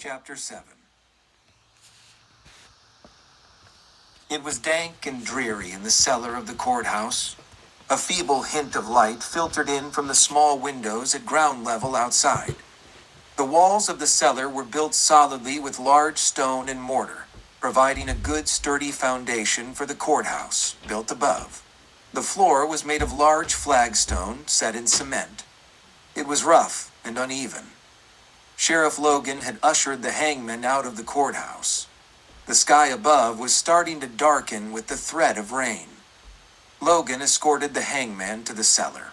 Chapter 7. It was dank and dreary in the cellar of the courthouse. A feeble hint of light filtered in from the small windows at ground level outside. The walls of the cellar were built solidly with large stone and mortar, providing a good sturdy foundation for the courthouse, built above. The floor was made of large flagstone set in cement. It was rough and uneven. Sheriff Logan had ushered the hangman out of the courthouse. The sky above was starting to darken with the threat of rain. Logan escorted the hangman to the cellar.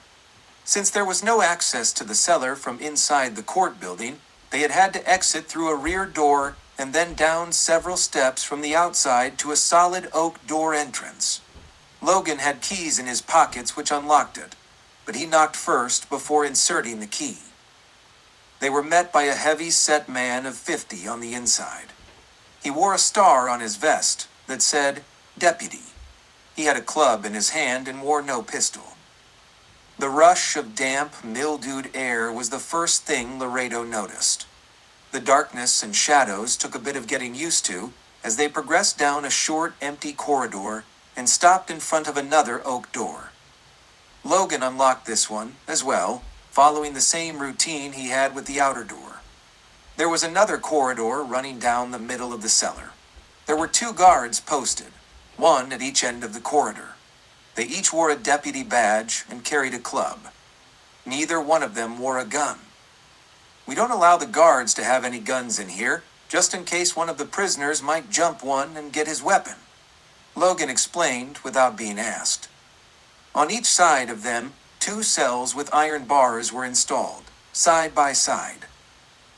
Since there was no access to the cellar from inside the court building, they had had to exit through a rear door and then down several steps from the outside to a solid oak door entrance. Logan had keys in his pockets which unlocked it, but he knocked first before inserting the key. They were met by a heavy-set man of 50 on the inside. He wore a star on his vest that said, Deputy. He had a club in his hand and wore no pistol. The rush of damp, mildewed air was the first thing Laredo noticed. The darkness and shadows took a bit of getting used to as they progressed down a short, empty corridor and stopped in front of another oak door. Logan unlocked this one, as well, following the same routine he had with the outer door. There was another corridor running down the middle of the cellar. There were 2 guards posted, one at each end of the corridor. They each wore a deputy badge and carried a club. Neither one of them wore a gun. We don't allow the guards to have any guns in here, just in case one of the prisoners might jump one and get his weapon, Logan explained without being asked. On each side of them, 2 cells with iron bars were installed, side by side.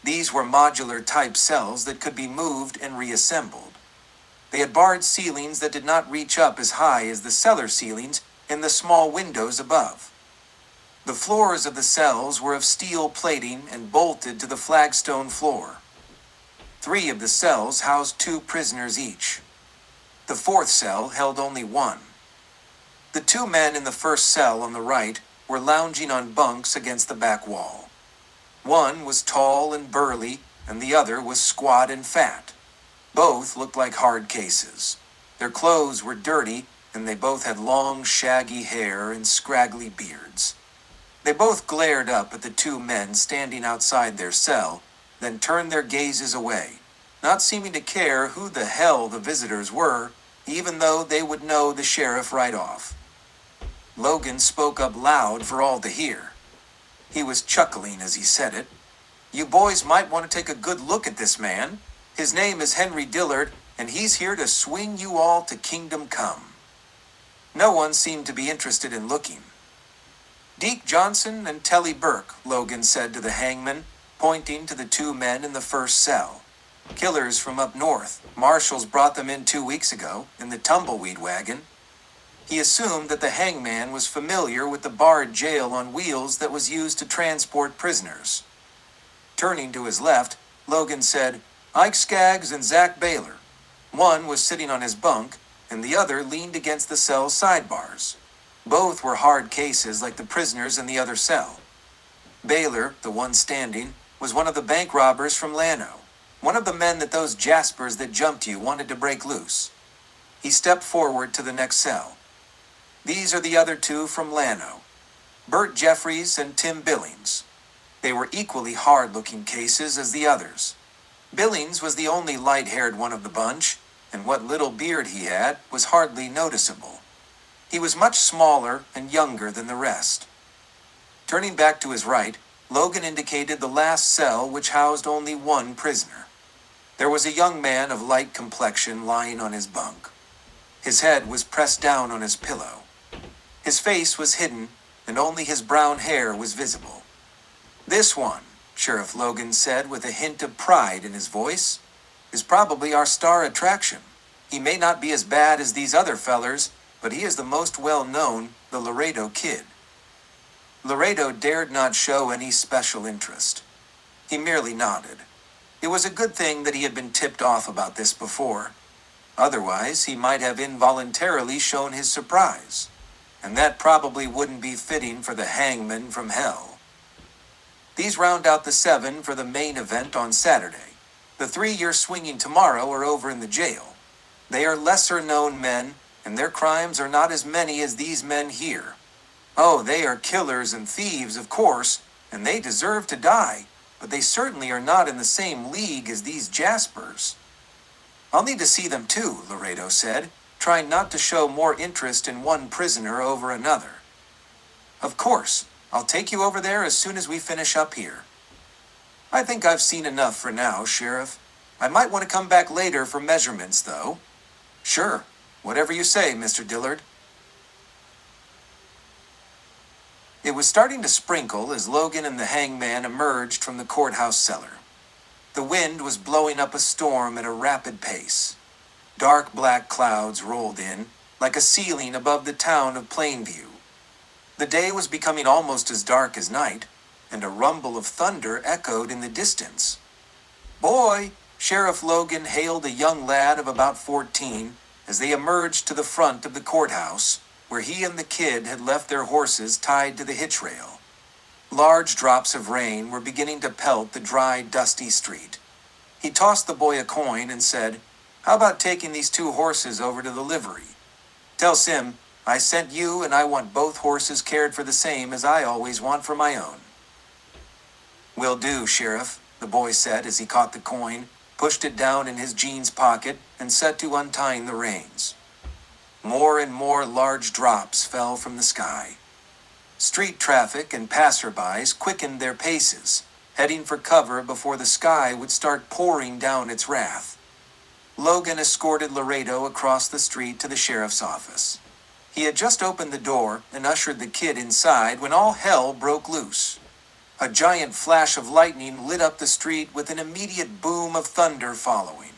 These were modular-type cells that could be moved and reassembled. They had barred ceilings that did not reach up as high as the cellar ceilings in the small windows above. The floors of the cells were of steel plating and bolted to the flagstone floor. 3 of the cells housed 2 prisoners each. The 4th cell held only 1. The 2 men in the first cell on the right were lounging on bunks against the back wall. One was tall and burly, and the other was squat and fat. Both looked like hard cases. Their clothes were dirty, and they both had long, shaggy hair and scraggly beards. They both glared up at the 2 men standing outside their cell, then turned their gazes away, not seeming to care who the hell the visitors were, even though they would know the sheriff right off. Logan spoke up loud for all to hear. He was chuckling as he said it. You boys might want to take a good look at this man. His name is Henry Dillard, and he's here to swing you all to kingdom come. No one seemed to be interested in looking. Deke Johnson and Telly Burke, Logan said to the hangman, pointing to the 2 men in the first cell. Killers from up north. Marshals brought them in 2 weeks ago, in the tumbleweed wagon. He assumed that the hangman was familiar with the barred jail on wheels that was used to transport prisoners. Turning to his left, Logan said, Ike Skaggs and Zach Baylor. One was sitting on his bunk, and the other leaned against the cell's sidebars. Both were hard cases like the prisoners in the other cell. Baylor, the one standing, was one of the bank robbers from Llano, one of the men that those Jaspers that jumped you wanted to break loose. He stepped forward to the next cell. These are the other 2 from Llano, Bert Jeffries and Tim Billings. They were equally hard-looking cases as the others. Billings was the only light-haired one of the bunch, and what little beard he had was hardly noticeable. He was much smaller and younger than the rest. Turning back to his right, Logan indicated the last cell which housed only 1 prisoner. There was a young man of light complexion lying on his bunk. His head was pressed down on his pillow. His face was hidden, and only his brown hair was visible. This one, Sheriff Logan said with a hint of pride in his voice, is probably our star attraction. He may not be as bad as these other fellers, but he is the most well-known, the Laredo Kid. Laredo dared not show any special interest. He merely nodded. It was a good thing that he had been tipped off about this before. Otherwise, he might have involuntarily shown his surprise, and that probably wouldn't be fitting for the hangman from hell. These round out the 7 for the main event on Saturday. The three you're swinging tomorrow are over in the jail. They are lesser-known men, and their crimes are not as many as these men here. Oh, they are killers and thieves, of course, and they deserve to die, but they certainly are not in the same league as these Jaspers. I'll need to see them too, Laredo said, trying not to show more interest in one prisoner over another. Of course, I'll take you over there as soon as we finish up here. I think I've seen enough for now, Sheriff. I might want to come back later for measurements, though. Sure, whatever you say, Mr. Dillard. It was starting to sprinkle as Logan and the Hangman emerged from the courthouse cellar. The wind was blowing up a storm at a rapid pace. Dark black clouds rolled in, like a ceiling above the town of Plainview. The day was becoming almost as dark as night, and a rumble of thunder echoed in the distance. "Boy!" Sheriff Logan hailed a young lad of about 14 as they emerged to the front of the courthouse, where he and the kid had left their horses tied to the hitch rail. Large drops of rain were beginning to pelt the dry, dusty street. He tossed the boy a coin and said, "How about taking these two horses over to the livery? Tell Sim I sent you and I want both horses cared for the same as I always want for my own." "Will do, Sheriff," the boy said as he caught the coin, pushed it down in his jeans pocket, and set to untying the reins. More and more large drops fell from the sky. Street traffic and passerbys quickened their paces, heading for cover before the sky would start pouring down its wrath. Logan escorted Laredo across the street to the sheriff's office. He had just opened the door and ushered the kid inside when all hell broke loose. A giant flash of lightning lit up the street with an immediate boom of thunder following.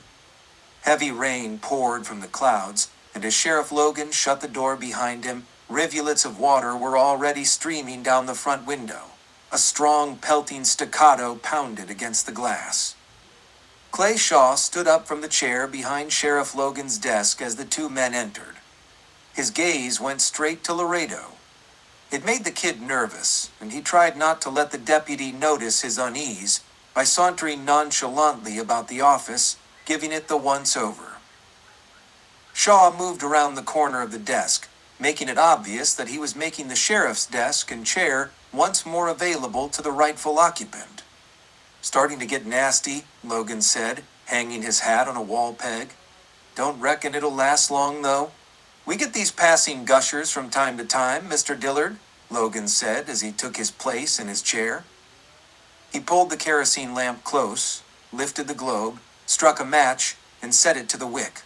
Heavy rain poured from the clouds, and as Sheriff Logan shut the door behind him, rivulets of water were already streaming down the front window. A strong, pelting staccato pounded against the glass. Clay Shaw stood up from the chair behind Sheriff Logan's desk as the two men entered. His gaze went straight to Laredo. It made the kid nervous, and he tried not to let the deputy notice his unease by sauntering nonchalantly about the office, giving it the once-over. Shaw moved around the corner of the desk, making it obvious that he was making the sheriff's desk and chair once more available to the rightful occupant. "Starting to get nasty," Logan said, hanging his hat on a wall peg. "Don't reckon it'll last long, though. We get these passing gushers from time to time, Mr. Dillard," Logan said as he took his place in his chair. He pulled the kerosene lamp close, lifted the globe, struck a match, and set it to the wick.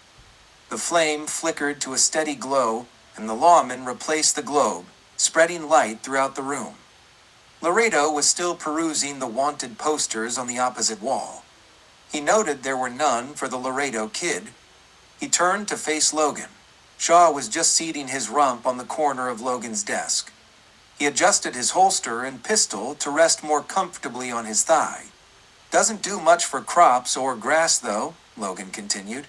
The flame flickered to a steady glow, and the lawman replaced the globe, spreading light throughout the room. Laredo was still perusing the wanted posters on the opposite wall. He noted there were none for the Laredo kid. He turned to face Logan. Shaw was just seating his rump on the corner of Logan's desk. He adjusted his holster and pistol to rest more comfortably on his thigh. "Doesn't do much for crops or grass, though," Logan continued.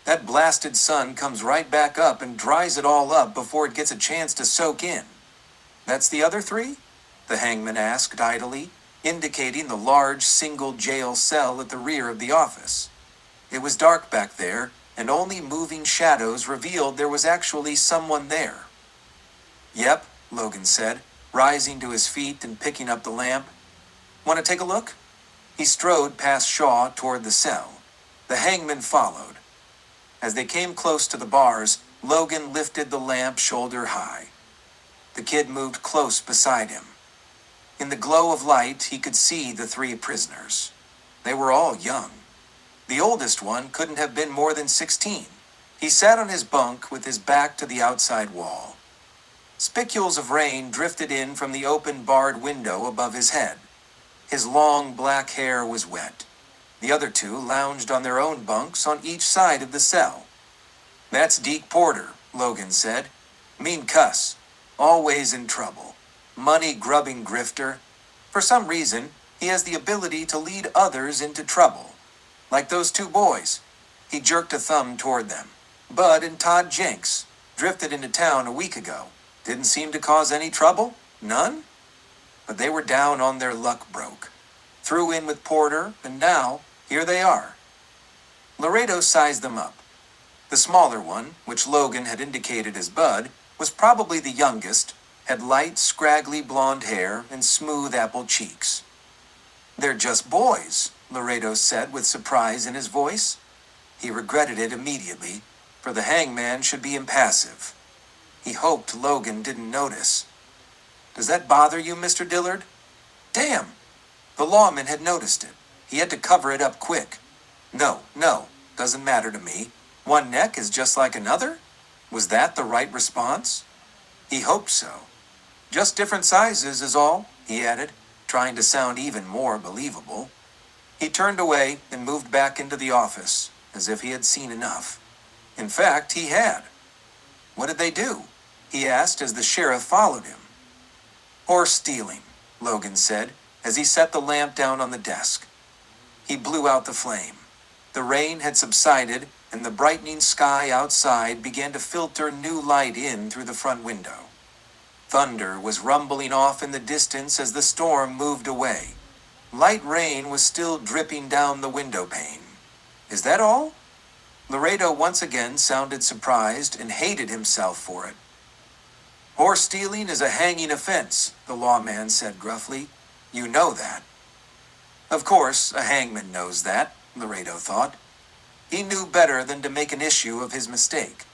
"That blasted sun comes right back up and dries it all up before it gets a chance to soak in." "That's the other three?" the hangman asked idly, indicating the large single jail cell at the rear of the office. It was dark back there, and only moving shadows revealed there was actually someone there. "Yep," Logan said, rising to his feet and picking up the lamp. "Want to take a look?" He strode past Shaw toward the cell. The hangman followed. As they came close to the bars, Logan lifted the lamp shoulder high. The kid moved close beside him. In the glow of light, he could see the three prisoners. They were all young. The oldest one couldn't have been more than 16. He sat on his bunk with his back to the outside wall. Spicules of rain drifted in from the open barred window above his head. His long black hair was wet. The other two lounged on their own bunks on each side of the cell. "That's Deke Porter," Logan said. "Mean cuss. Always in trouble. Money-grubbing grifter. For some reason, he has the ability to lead others into trouble. Like those two boys." He jerked a thumb toward them. "Bud and Todd Jenks drifted into town a week ago. Didn't seem to cause any trouble. None? But they were down on their luck broke. Threw in with Porter, and now, here they are, Laredo sized them up. The smaller one, which Logan had indicated as Bud, was probably the youngest, had light, scraggly blonde hair and smooth apple cheeks. "They're just boys," Laredo said with surprise in his voice. He regretted it immediately, for the hangman should be impassive. He hoped Logan didn't notice. "Does that bother you, Mr. Dillard?" Damn! The lawman had noticed it. He had to cover it up quick. No, doesn't matter to me. One neck is just like another? Was that the right response? He hoped so. "Just different sizes is all," he added, trying to sound even more believable. He turned away and moved back into the office, as if he had seen enough. In fact, he had. "What did they do?" he asked as the sheriff followed him. "Horse stealing," Logan said, as he set the lamp down on the desk. He blew out the flame. The rain had subsided, and the brightening sky outside began to filter new light in through the front window. Thunder was rumbling off in the distance as the storm moved away. Light rain was still dripping down the window pane. "Is that all?" Laredo once again sounded surprised and hated himself for it. "Horse stealing is a hanging offense," the lawman said gruffly. "You know that." Of course, a hangman knows that, Laredo thought. He knew better than to make an issue of his mistake.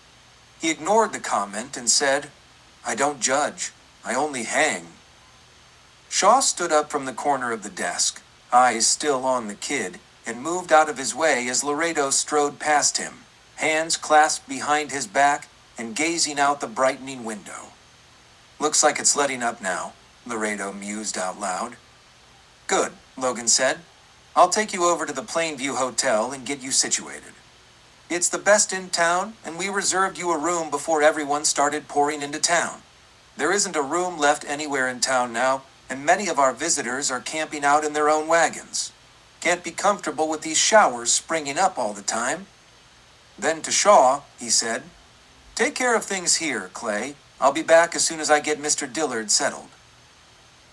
He ignored the comment and said, "I don't judge. I only hang." Shaw stood up from the corner of the desk, eyes still on the kid, and moved out of his way as Laredo strode past him, hands clasped behind his back and gazing out the brightening window. "Looks like it's letting up now," Laredo mused out loud. "Good," Logan said. "I'll take you over to the Plainview Hotel and get you situated. It's the best in town, and we reserved you a room before everyone started pouring into town. There isn't a room left anywhere in town now, and many of our visitors are camping out in their own wagons. Can't be comfortable with these showers springing up all the time." Then to Shaw, he said, "Take care of things here, Clay. I'll be back as soon as I get Mr. Dillard settled."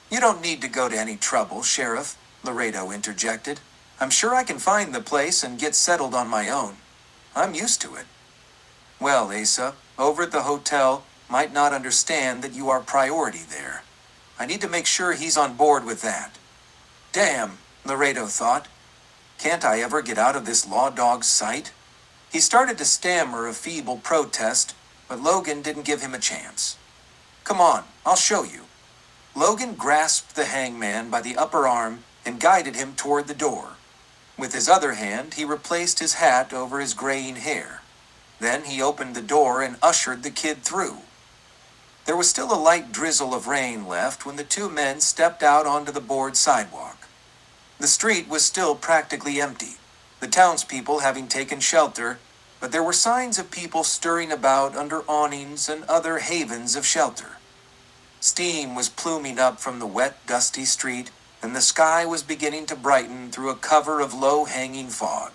"You don't need to go to any trouble, Sheriff," Laredo interjected. "I'm sure I can find the place and get settled on my own. I'm used to it." "Well, Asa, over at the hotel, might not understand that you are priority there. I need to make sure he's on board with that." Damn, Laredo thought. Can't I ever get out of this law dog's sight? He started to stammer a feeble protest, but Logan didn't give him a chance. "Come on, I'll show you." Logan grasped the hangman by the upper arm and guided him toward the door. With his other hand, he replaced his hat over his graying hair. Then he opened the door and ushered the kid through. There was still a light drizzle of rain left when the two men stepped out onto the board sidewalk. The street was still practically empty, the townspeople having taken shelter, but there were signs of people stirring about under awnings and other havens of shelter. Steam was pluming up from the wet, dusty street, and the sky was beginning to brighten through a cover of low-hanging fog.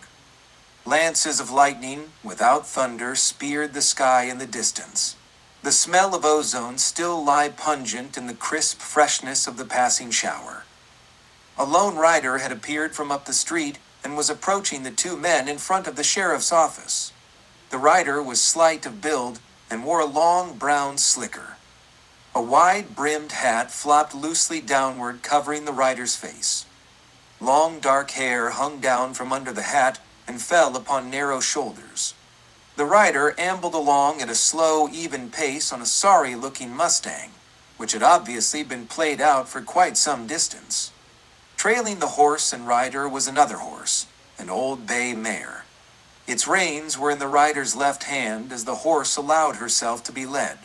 Lances of lightning, without thunder, speared the sky in the distance. The smell of ozone still lay pungent in the crisp freshness of the passing shower. A lone rider had appeared from up the street and was approaching the two men in front of the sheriff's office. The rider was slight of build and wore a long brown slicker. A wide-brimmed hat flopped loosely downward, covering the rider's face. Long dark hair hung down from under the hat and fell upon narrow shoulders. The rider ambled along at a slow, even pace on a sorry-looking Mustang, which had obviously been played out for quite some distance. Trailing the horse and rider was another horse, an old bay mare. Its reins were in the rider's left hand as the horse allowed herself to be led.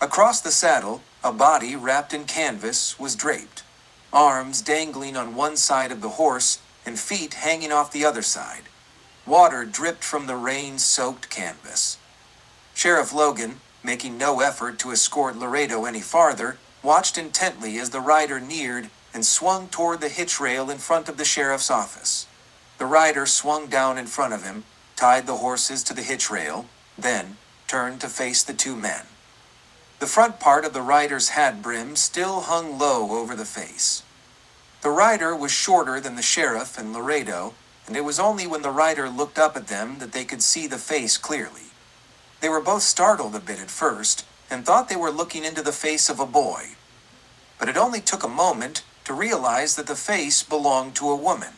Across the saddle, a body wrapped in canvas was draped, arms dangling on one side of the horse and feet hanging off the other side. Water dripped from the rain-soaked canvas. Sheriff Logan, making no effort to escort Laredo any farther, watched intently as the rider neared and swung toward the hitch rail in front of the sheriff's office. The rider swung down in front of him, tied the horses to the hitch rail, then turned to face the two men. The front part of the rider's hat brim still hung low over the face. The rider was shorter than the sheriff and Laredo, and it was only when the writer looked up at them that they could see the face clearly. They were both startled a bit at first, and thought they were looking into the face of a boy. But it only took a moment to realize that the face belonged to a woman.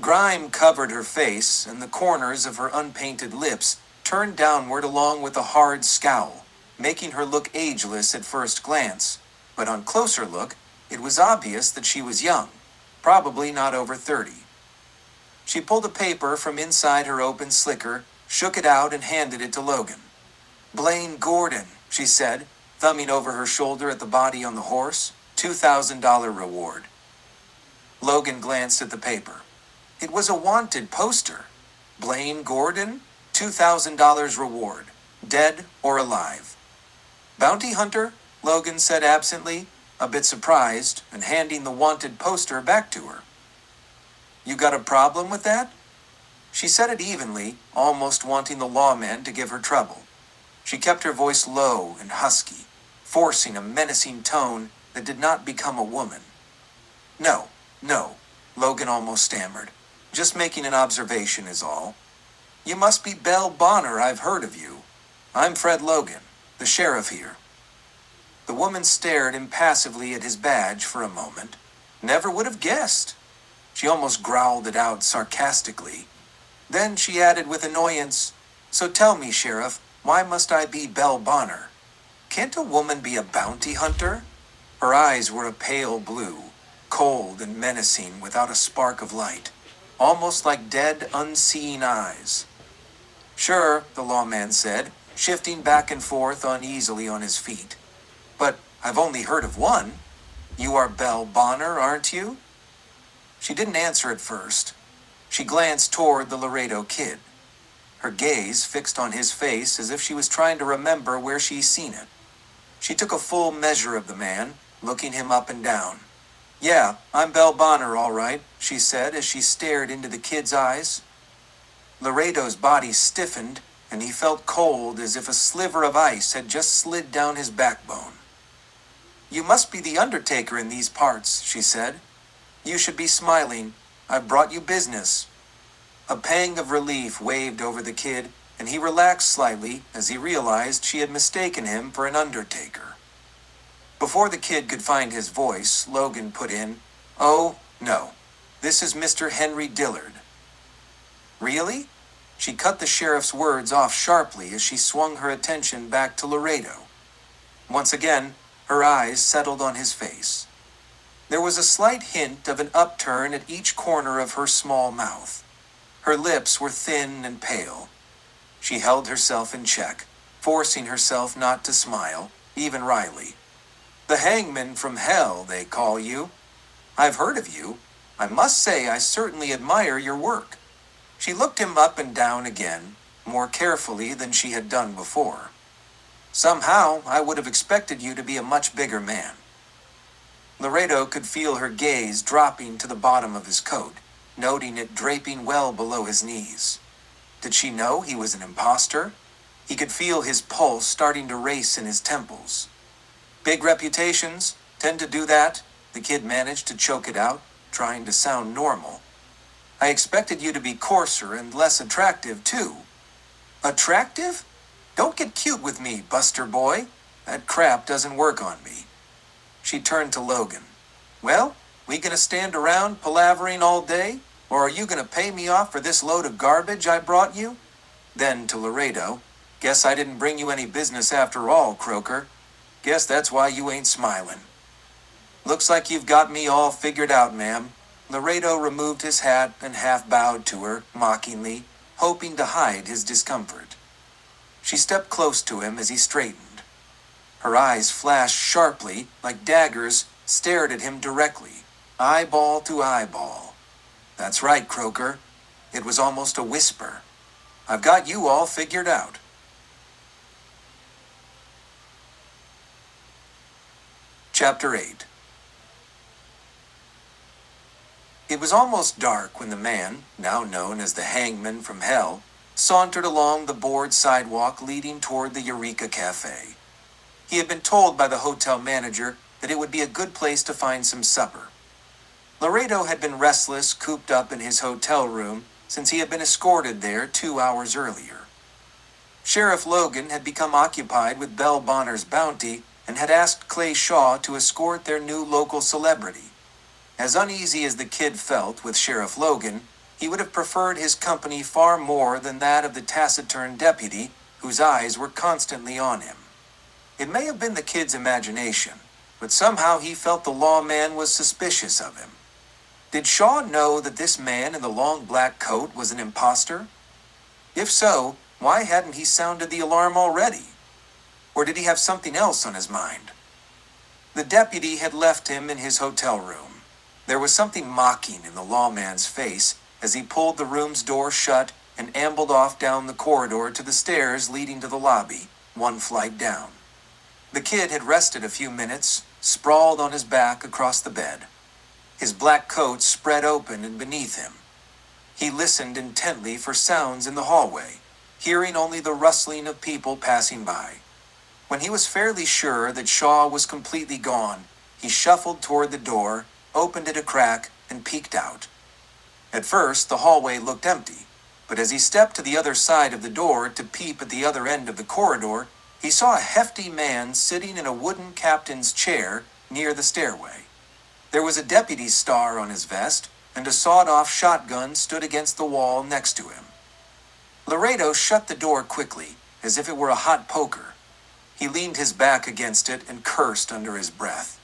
Grime covered her face, and the corners of her unpainted lips turned downward along with a hard scowl, making her look ageless at first glance, but on closer look, it was obvious that she was young, probably not over 30. She pulled a paper from inside her open slicker, shook it out, and handed it to Logan. "Blaine Gordon," she said, thumbing over her shoulder at the body on the horse. $2,000 reward. Logan glanced at the paper. It was a wanted poster. Blaine Gordon, $2,000 reward, dead or alive. "Bounty hunter?" Logan said absently, a bit surprised, and handing the wanted poster back to her. "You got a problem with that?" She said it evenly, almost wanting the lawman to give her trouble. She kept her voice low and husky, forcing a menacing tone that did not become a woman. No, Logan almost stammered. "Just making an observation is all." "You must be Belle Bonner, I've heard of you." "I'm Fred Logan, the sheriff here." The woman stared impassively at his badge for a moment. "Never would have guessed." She almost growled it out sarcastically. Then she added with annoyance, "So tell me, Sheriff, why must I be Belle Bonner? Can't a woman be a bounty hunter?" Her eyes were a pale blue, cold and menacing without a spark of light, almost like dead, unseeing eyes. "Sure," the lawman said, shifting back and forth uneasily on his feet. "But I've only heard of one. You are Belle Bonner, aren't you?" She didn't answer at first. She glanced toward the Laredo Kid, her gaze fixed on his face as if she was trying to remember where she'd seen it. She took a full measure of the man, looking him up and down. "Yeah, I'm Belle Bonner, all right," she said as she stared into the kid's eyes. Laredo's body stiffened, and he felt cold as if a sliver of ice had just slid down his backbone. "You must be the undertaker in these parts," she said. "You should be smiling. I've brought you business." A pang of relief waved over the kid, and he relaxed slightly as he realized she had mistaken him for an undertaker. Before the kid could find his voice, Logan put in, "Oh, no. This is Mr. Henry Dillard." "Really?" She cut the sheriff's words off sharply as she swung her attention back to Laredo. Once again, her eyes settled on his face. There was a slight hint of an upturn at each corner of her small mouth. Her lips were thin and pale. She held herself in check, forcing herself not to smile, even wryly. "The Hangman from hell, they call you. I've heard of you. I must say I certainly admire your work." She looked him up and down again, more carefully than she had done before. "Somehow, I would have expected you to be a much bigger man." Laredo could feel her gaze dropping to the bottom of his coat, noting it draping well below his knees. Did she know he was an imposter? He could feel his pulse starting to race in his temples. "Big reputations tend to do that," the kid managed to choke it out, trying to sound normal. "I expected you to be coarser and less attractive, too." "Attractive? Don't get cute with me, Buster boy. That crap doesn't work on me." She turned to Logan. "Well, we gonna stand around palavering all day, or are you gonna pay me off for this load of garbage I brought you?" Then to Laredo, "Guess I didn't bring you any business after all, Croker. Guess that's why you ain't smiling." "Looks like you've got me all figured out, ma'am." Laredo removed his hat and half bowed to her, mockingly, hoping to hide his discomfort. She stepped close to him as he straightened. Her eyes flashed sharply, like daggers, stared at him directly, eyeball to eyeball. "That's right, Croker." It was almost a whisper. "I've got you all figured out." Chapter 8. It was almost dark when the man, now known as the Hangman from hell, sauntered along the board sidewalk leading toward the Eureka Cafe. He had been told by the hotel manager that it would be a good place to find some supper. Laredo had been restless, cooped up in his hotel room since he had been escorted there 2 hours earlier. Sheriff Logan had become occupied with Belle Bonner's bounty and had asked Clay Shaw to escort their new local celebrity. As uneasy as the kid felt with Sheriff Logan, he would have preferred his company far more than that of the taciturn deputy whose eyes were constantly on him. It may have been the kid's imagination, but somehow he felt the lawman was suspicious of him. Did Shaw know that this man in the long black coat was an imposter? If so, why hadn't he sounded the alarm already? Or did he have something else on his mind? The deputy had left him in his hotel room. There was something mocking in the lawman's face as he pulled the room's door shut and ambled off down the corridor to the stairs leading to the lobby, one flight down. The kid had rested a few minutes, sprawled on his back across the bed. His black coat spread open and beneath him. He listened intently for sounds in the hallway, hearing only the rustling of people passing by. When he was fairly sure that Shaw was completely gone, he shuffled toward the door, opened it a crack, and peeked out. At first, the hallway looked empty, but as he stepped to the other side of the door to peep at the other end of the corridor, he saw a hefty man sitting in a wooden captain's chair near the stairway. There was a deputy's star on his vest, and a sawed-off shotgun stood against the wall next to him. Laredo shut the door quickly, as if it were a hot poker. He leaned his back against it and cursed under his breath.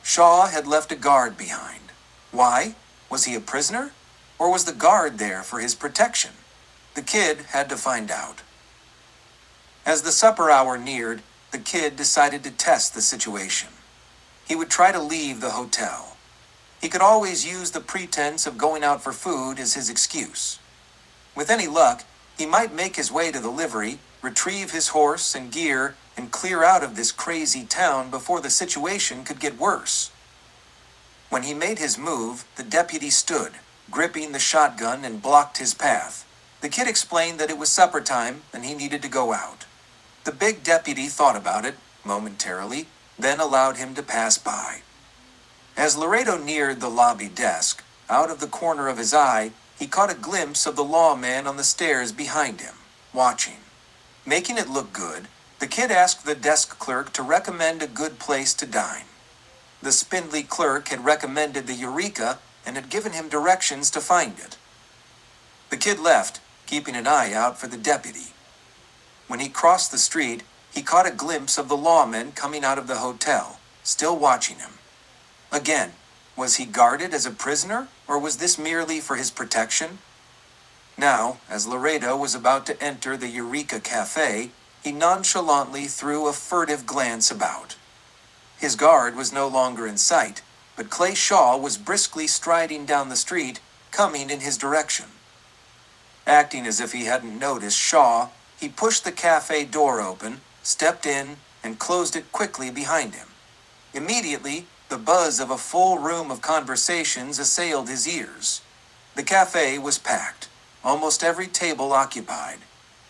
Shaw had left a guard behind. Why? Was he a prisoner? Or was the guard there for his protection? The kid had to find out. As the supper hour neared, the kid decided to test the situation. He would try to leave the hotel. He could always use the pretense of going out for food as his excuse. With any luck, he might make his way to the livery, retrieve his horse and gear, and clear out of this crazy town before the situation could get worse. When he made his move, the deputy stood, gripping the shotgun, and blocked his path. The kid explained that it was supper time and he needed to go out. The big deputy thought about it, momentarily, then allowed him to pass by. As Laredo neared the lobby desk, out of the corner of his eye, he caught a glimpse of the lawman on the stairs behind him, watching. Making it look good, the kid asked the desk clerk to recommend a good place to dine. The spindly clerk had recommended the Eureka and had given him directions to find it. The kid left, keeping an eye out for the deputy. When he crossed the street, he caught a glimpse of the lawman coming out of the hotel, still watching him. Again, was he guarded as a prisoner, or was this merely for his protection? Now, as Laredo was about to enter the Eureka Cafe, he nonchalantly threw a furtive glance about. His guard was no longer in sight, but Clay Shaw was briskly striding down the street, coming in his direction. Acting as if he hadn't noticed Shaw, he pushed the cafe door open, stepped in, and closed it quickly behind him. Immediately, the buzz of a full room of conversations assailed his ears. The cafe was packed, almost every table occupied.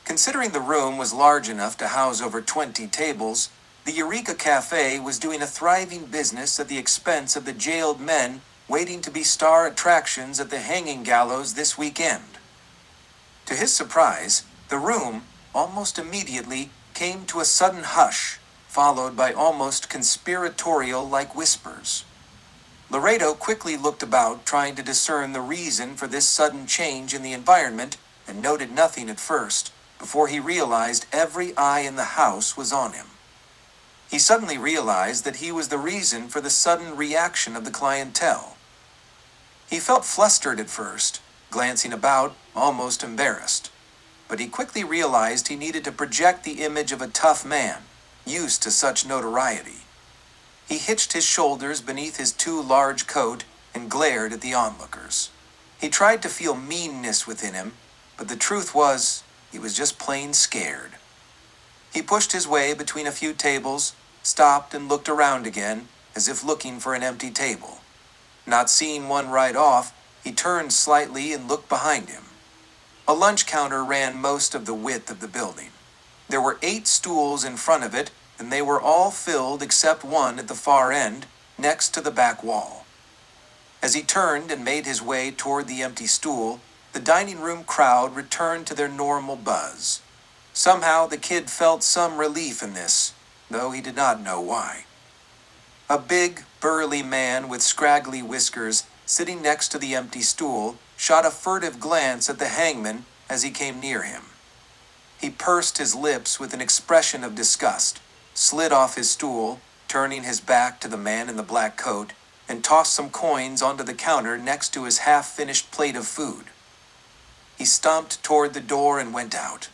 Considering the room was large enough to house over 20 tables, the Eureka Cafe was doing a thriving business at the expense of the jailed men waiting to be star attractions at the hanging gallows this weekend. To his surprise, the room, almost immediately, came to a sudden hush, followed by almost conspiratorial-like whispers. Laredo quickly looked about, trying to discern the reason for this sudden change in the environment, and noted nothing at first, before he realized every eye in the house was on him. He suddenly realized that he was the reason for the sudden reaction of the clientele. He felt flustered at first, glancing about, almost embarrassed. But he quickly realized he needed to project the image of a tough man, used to such notoriety. He hitched his shoulders beneath his too large coat and glared at the onlookers. He tried to feel meanness within him, but the truth was, he was just plain scared. He pushed his way between a few tables, stopped and looked around again, as if looking for an empty table. Not seeing one right off, he turned slightly and looked behind him. A lunch counter ran most of the width of the building. There were 8 stools in front of it, and they were all filled except one at the far end, next to the back wall. As he turned and made his way toward the empty stool, the dining room crowd returned to their normal buzz. Somehow the kid felt some relief in this, though he did not know why. A big, burly man with scraggly whiskers sitting next to the empty stool shot a furtive glance at the hangman as he came near him. He pursed his lips with an expression of disgust, slid off his stool, turning his back to the man in the black coat, and tossed some coins onto the counter next to his half-finished plate of food. He stomped toward the door and went out.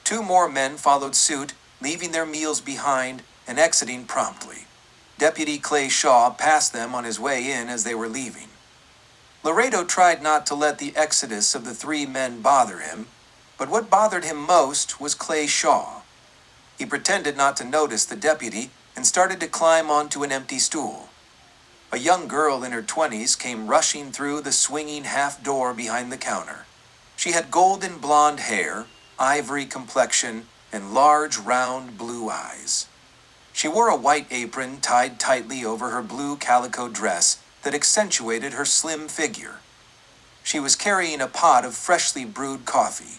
2 more men followed suit, leaving their meals behind and exiting promptly. Deputy Clay Shaw passed them on his way in as they were leaving. Laredo tried not to let the exodus of the 3 men bother him, but what bothered him most was Clay Shaw. He pretended not to notice the deputy and started to climb onto an empty stool. A young girl in her 20s came rushing through the swinging half door behind the counter. She had golden blonde hair, ivory complexion, and large round blue eyes. She wore a white apron tied tightly over her blue calico dress that accentuated her slim figure. She was carrying a pot of freshly brewed coffee.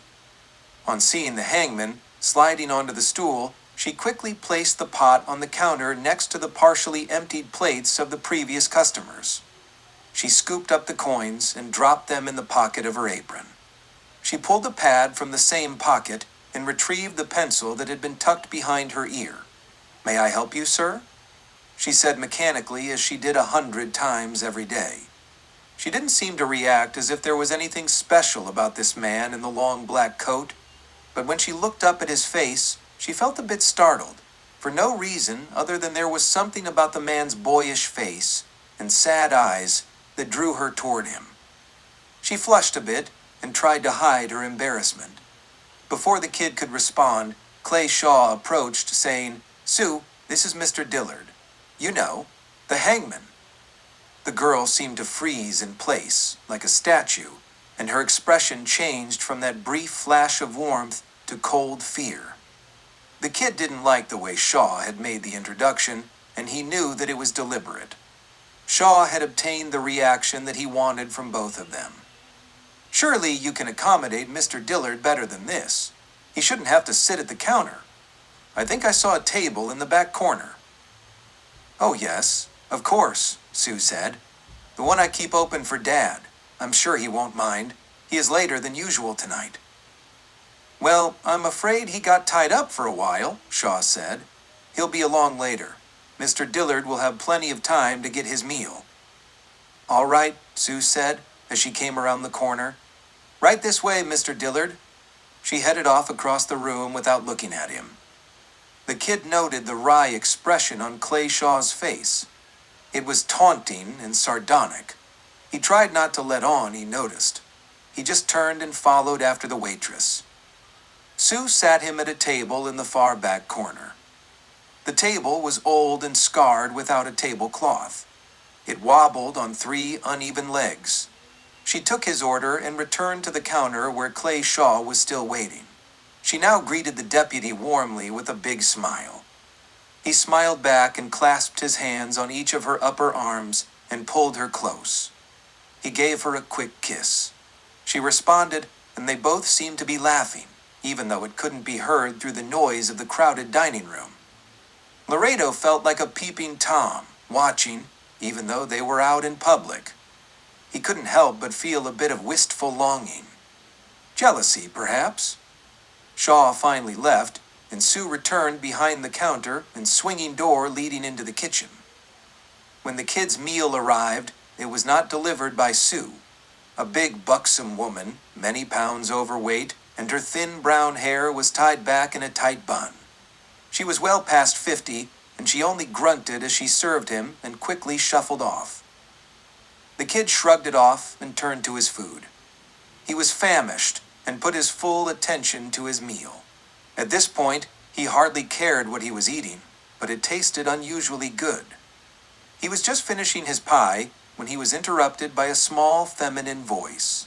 On seeing the hangman sliding onto the stool, she quickly placed the pot on the counter next to the partially emptied plates of the previous customers. She scooped up the coins and dropped them in the pocket of her apron. She pulled a pad from the same pocket and retrieved the pencil that had been tucked behind her ear. "May I help you, sir?" she said mechanically, as she did 100 times every day. She didn't seem to react as if there was anything special about this man in the long black coat, but when she looked up at his face, she felt a bit startled, for no reason other than there was something about the man's boyish face and sad eyes that drew her toward him. She flushed a bit and tried to hide her embarrassment. Before the kid could respond, Clay Shaw approached, saying, "Sue, this is Mr. Dillard. You know, the hangman." The girl seemed to freeze in place, like a statue, and her expression changed from that brief flash of warmth to cold fear. The kid didn't like the way Shaw had made the introduction, and he knew that it was deliberate. Shaw had obtained the reaction that he wanted from both of them. "Surely you can accommodate Mr. Dillard better than this. He shouldn't have to sit at the counter. I think I saw a table in the back corner." "Oh yes, of course," Sue said. "The one I keep open for Dad. I'm sure he won't mind. He is later than usual tonight." "Well, I'm afraid he got tied up for a while," Shaw said. "He'll be along later. Mr. Dillard will have plenty of time to get his meal." "All right," Sue said as she came around the corner. "Right this way, Mr. Dillard." She headed off across the room without looking at him. The kid noted the wry expression on Clay Shaw's face. It was taunting and sardonic. He tried not to let on he noticed. He just turned and followed after the waitress. Sue sat him at a table in the far back corner. The table was old and scarred without a tablecloth. It wobbled on 3 uneven legs. She took his order and returned to the counter where Clay Shaw was still waiting. She now greeted the deputy warmly with a big smile. He smiled back and clasped his hands on each of her upper arms and pulled her close. He gave her a quick kiss. She responded, and they both seemed to be laughing, even though it couldn't be heard through the noise of the crowded dining room. Laredo felt like a peeping Tom, watching, even though they were out in public. He couldn't help but feel a bit of wistful longing. Jealousy, perhaps. Shaw finally left, and Sue returned behind the counter and swinging door leading into the kitchen. When the kids' meal arrived, it was not delivered by Sue. A big, buxom woman, many pounds overweight, and her thin brown hair was tied back in a tight bun. She was well past 50, and she only grunted as she served him and quickly shuffled off. The kid shrugged it off and turned to his food. He was famished and put his full attention to his meal. At this point, he hardly cared what he was eating, but it tasted unusually good. He was just finishing his pie when he was interrupted by a small feminine voice.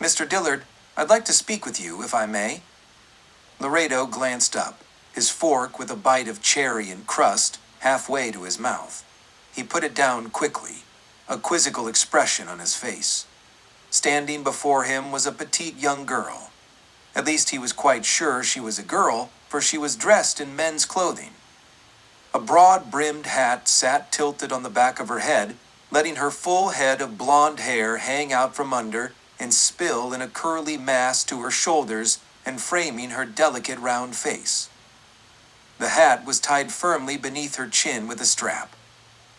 "Mr. Dillard, I'd like to speak with you, if I may." Laredo glanced up, his fork with a bite of cherry and crust halfway to his mouth. He put it down quickly. a quizzical expression on his face. Standing before him was a petite young girl. At least he was quite sure she was a girl, for she was dressed in men's clothing. A broad-brimmed hat sat tilted on the back of her head, letting her full head of blonde hair hang out from under and spill in a curly mass to her shoulders and framing her delicate round face. The hat was tied firmly beneath her chin with a strap.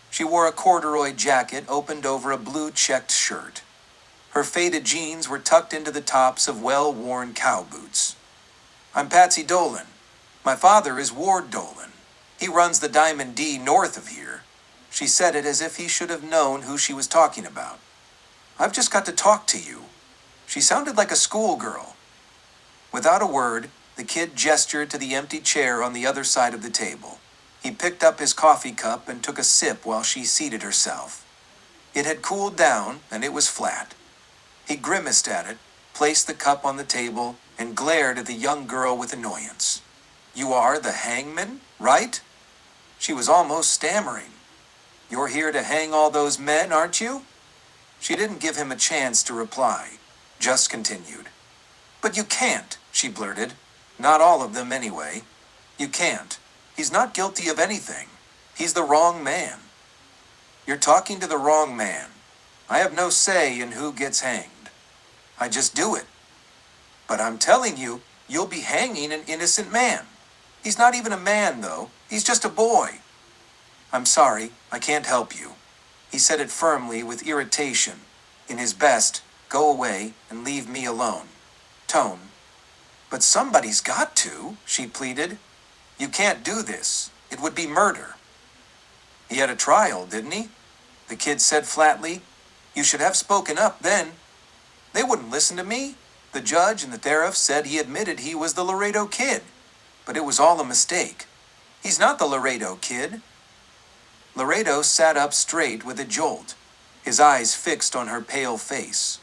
She wore a corduroy jacket opened over a blue checked shirt. Her faded jeans were tucked into the tops of well-worn cow boots. "I'm Patsy Dolan. My father is Ward Dolan. He runs the Diamond D north of here." She said it as if he should have known who she was talking about. "I've just got to talk to you." She sounded like a schoolgirl. Without a word, the kid gestured to the empty chair on the other side of the table. He picked up his coffee cup and took a sip while she seated herself. It had cooled down, and it was flat. He grimaced at it, placed the cup on the table, and glared at the young girl with annoyance. "You are the hangman, right?" She was almost stammering. "You're here to hang all those men, aren't you?" She didn't give him a chance to reply, just continued. "But you can't," she blurted. "Not all of them, anyway. You can't. He's not guilty of anything. He's the wrong man." "You're talking to the wrong man. I have no say in who gets hanged. I just do it. But I'm telling you, you'll be hanging an innocent man. He's not even a man, though. He's just a boy." "I'm sorry, I can't help you." He said it firmly with irritation, in his best, "go away and leave me alone" tone. "But somebody's got to," she pleaded. "You can't do this. It would be murder." "He had a trial, didn't he?" The kid said flatly. "You should have spoken up then." "They wouldn't listen to me. The judge and the sheriff said he admitted he was the Laredo Kid. But it was all a mistake. He's not the Laredo Kid." Laredo sat up straight with a jolt, his eyes fixed on her pale face.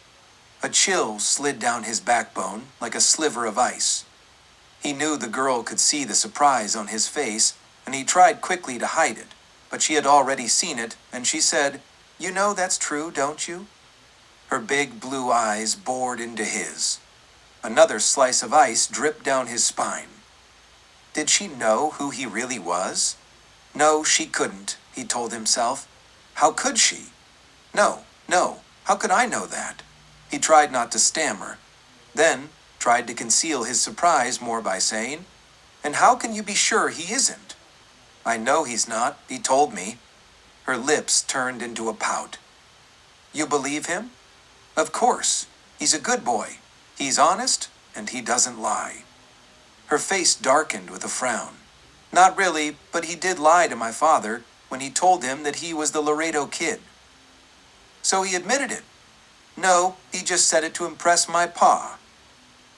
A chill slid down his backbone like a sliver of ice. He knew the girl could see the surprise on his face, and he tried quickly to hide it, but she had already seen it, and she said, "You know that's true, don't you?" Her big blue eyes bored into his. Another slice of ice dripped down his spine. Did she know who he really was? No, she couldn't, he told himself. How could she? No, how could I know that? He tried not to stammer, then tried to conceal his surprise more by saying, "And how can you be sure he isn't?" "I know he's not, he told me." Her lips turned into a pout. "You believe him?" "Of course. He's a good boy. He's honest, and he doesn't lie." Her face darkened with a frown. "Not really, but he did lie to my father when he told him that he was the Laredo Kid." "So he admitted it?" "No, he just said it to impress my pa."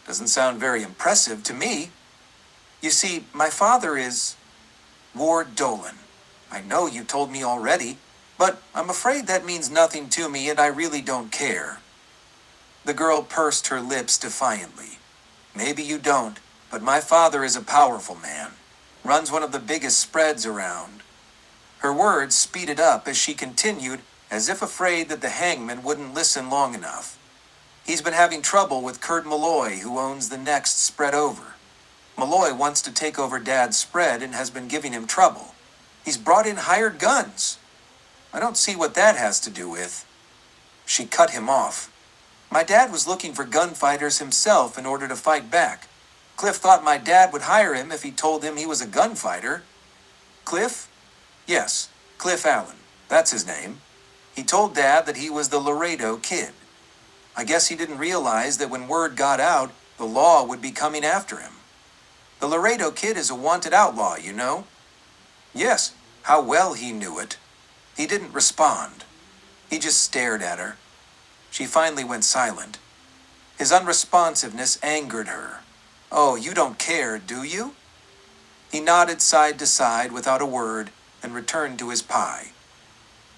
"Doesn't sound very impressive to me." "You see, my father is Ward Dolan. I know you told me already, but I'm afraid that means nothing to me and I really don't care." The girl pursed her lips defiantly. "Maybe you don't, but my father is a powerful man. Runs one of the biggest spreads around." Her words speeded up as she continued, as if afraid that the hangman wouldn't listen long enough. "He's been having trouble with Kurt Malloy, who owns the next spread over. Malloy wants to take over Dad's spread and has been giving him trouble. He's brought in hired guns." "I don't see what that has to do with." She cut him off. "My dad was looking for gunfighters himself in order to fight back. Cliff thought my dad would hire him if he told him he was a gunfighter." "Cliff?" "Yes, Cliff Allen. That's his name. He told Dad that he was the Laredo Kid. I guess he didn't realize that when word got out, the law would be coming after him. The Laredo Kid is a wanted outlaw, you know." Yes, how well he knew it. He didn't respond. He just stared at her. She finally went silent. His unresponsiveness angered her. "Oh, you don't care, do you?" He nodded side to side without a word and returned to his pie.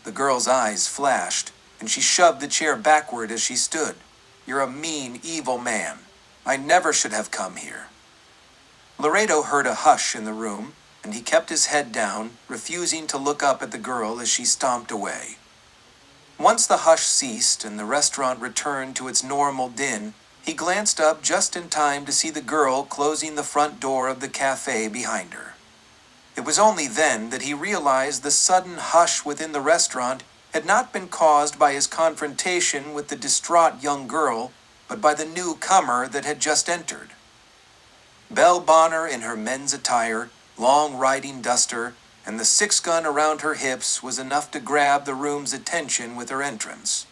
The girl's eyes flashed, and she shoved the chair backward as she stood. "You're a mean, evil man. I never should have come here." Laredo heard a hush in the room, and he kept his head down, refusing to look up at the girl as she stomped away. Once the hush ceased and the restaurant returned to its normal din, he glanced up just in time to see the girl closing the front door of the cafe behind her. It was only then that he realized the sudden hush within the restaurant had not been caused by his confrontation with the distraught young girl, but by the newcomer that had just entered. Belle Bonner in her men's attire, long riding duster, and the six-gun around her hips was enough to grab the room's attention with her entrance.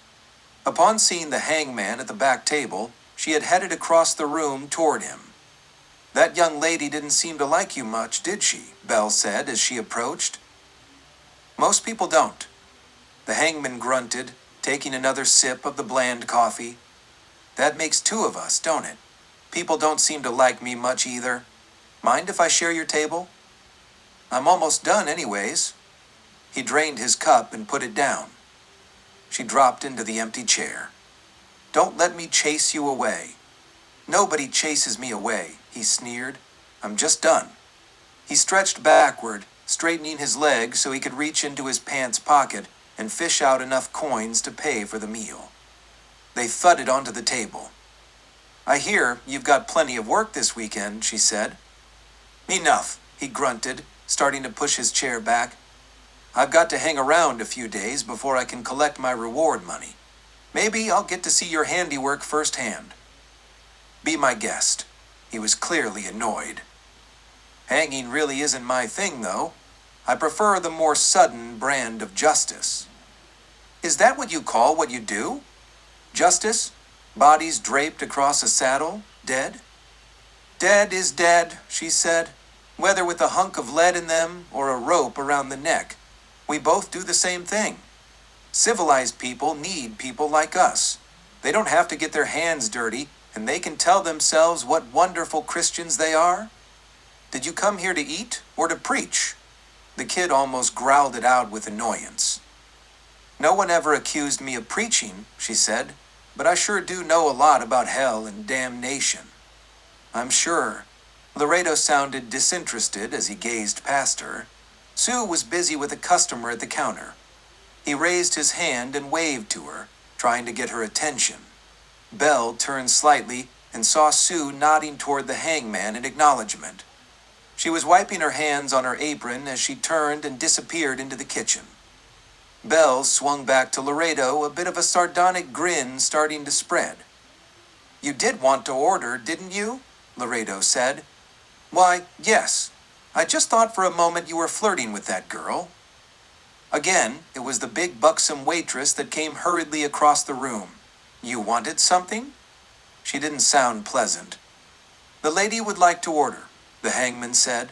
Upon seeing the hangman at the back table, she had headed across the room toward him. "That young lady didn't seem to like you much, did she?" Belle said as she approached. "Most people don't." The hangman grunted, taking another sip of the bland coffee. "That makes two of us, don't it? People don't seem to like me much either. Mind if I share your table?" "I'm almost done anyways." He drained his cup and put it down. She dropped into the empty chair. "Don't let me chase you away." "Nobody chases me away," he sneered. "I'm just done." He stretched backward, straightening his legs so he could reach into his pants pocket and fish out enough coins to pay for the meal. They thudded onto the table. "I hear you've got plenty of work this weekend," she said. "Enough," he grunted, starting to push his chair back. "I've got to hang around a few days before I can collect my reward money. Maybe I'll get to see your handiwork firsthand." "Be my guest." He was clearly annoyed. "Hanging really isn't my thing, though. I prefer the more sudden brand of justice." "Is that what you call what you do? Justice? Bodies draped across a saddle, dead?" "Dead is dead," she said, "whether with a hunk of lead in them or a rope around the neck. We both do the same thing. Civilized people need people like us. They don't have to get their hands dirty, and they can tell themselves what wonderful Christians they are. Did you come here to eat or to preach?" The kid almost growled it out with annoyance. "No one ever accused me of preaching," she said, "but I sure do know a lot about hell and damnation." "I'm sure." Laredo sounded disinterested as he gazed past her. Sue was busy with a customer at the counter. He raised his hand and waved to her, trying to get her attention. Belle turned slightly and saw Sue nodding toward the hangman in acknowledgement. She was wiping her hands on her apron as she turned and disappeared into the kitchen. Belle swung back to Laredo, a bit of a sardonic grin starting to spread. "You did want to order, didn't you?" Laredo said. "Why, yes. I just thought for a moment you were flirting with that girl." Again, it was the big buxom waitress that came hurriedly across the room. "You wanted something?" She didn't sound pleasant. "The lady would like to order," the hangman said.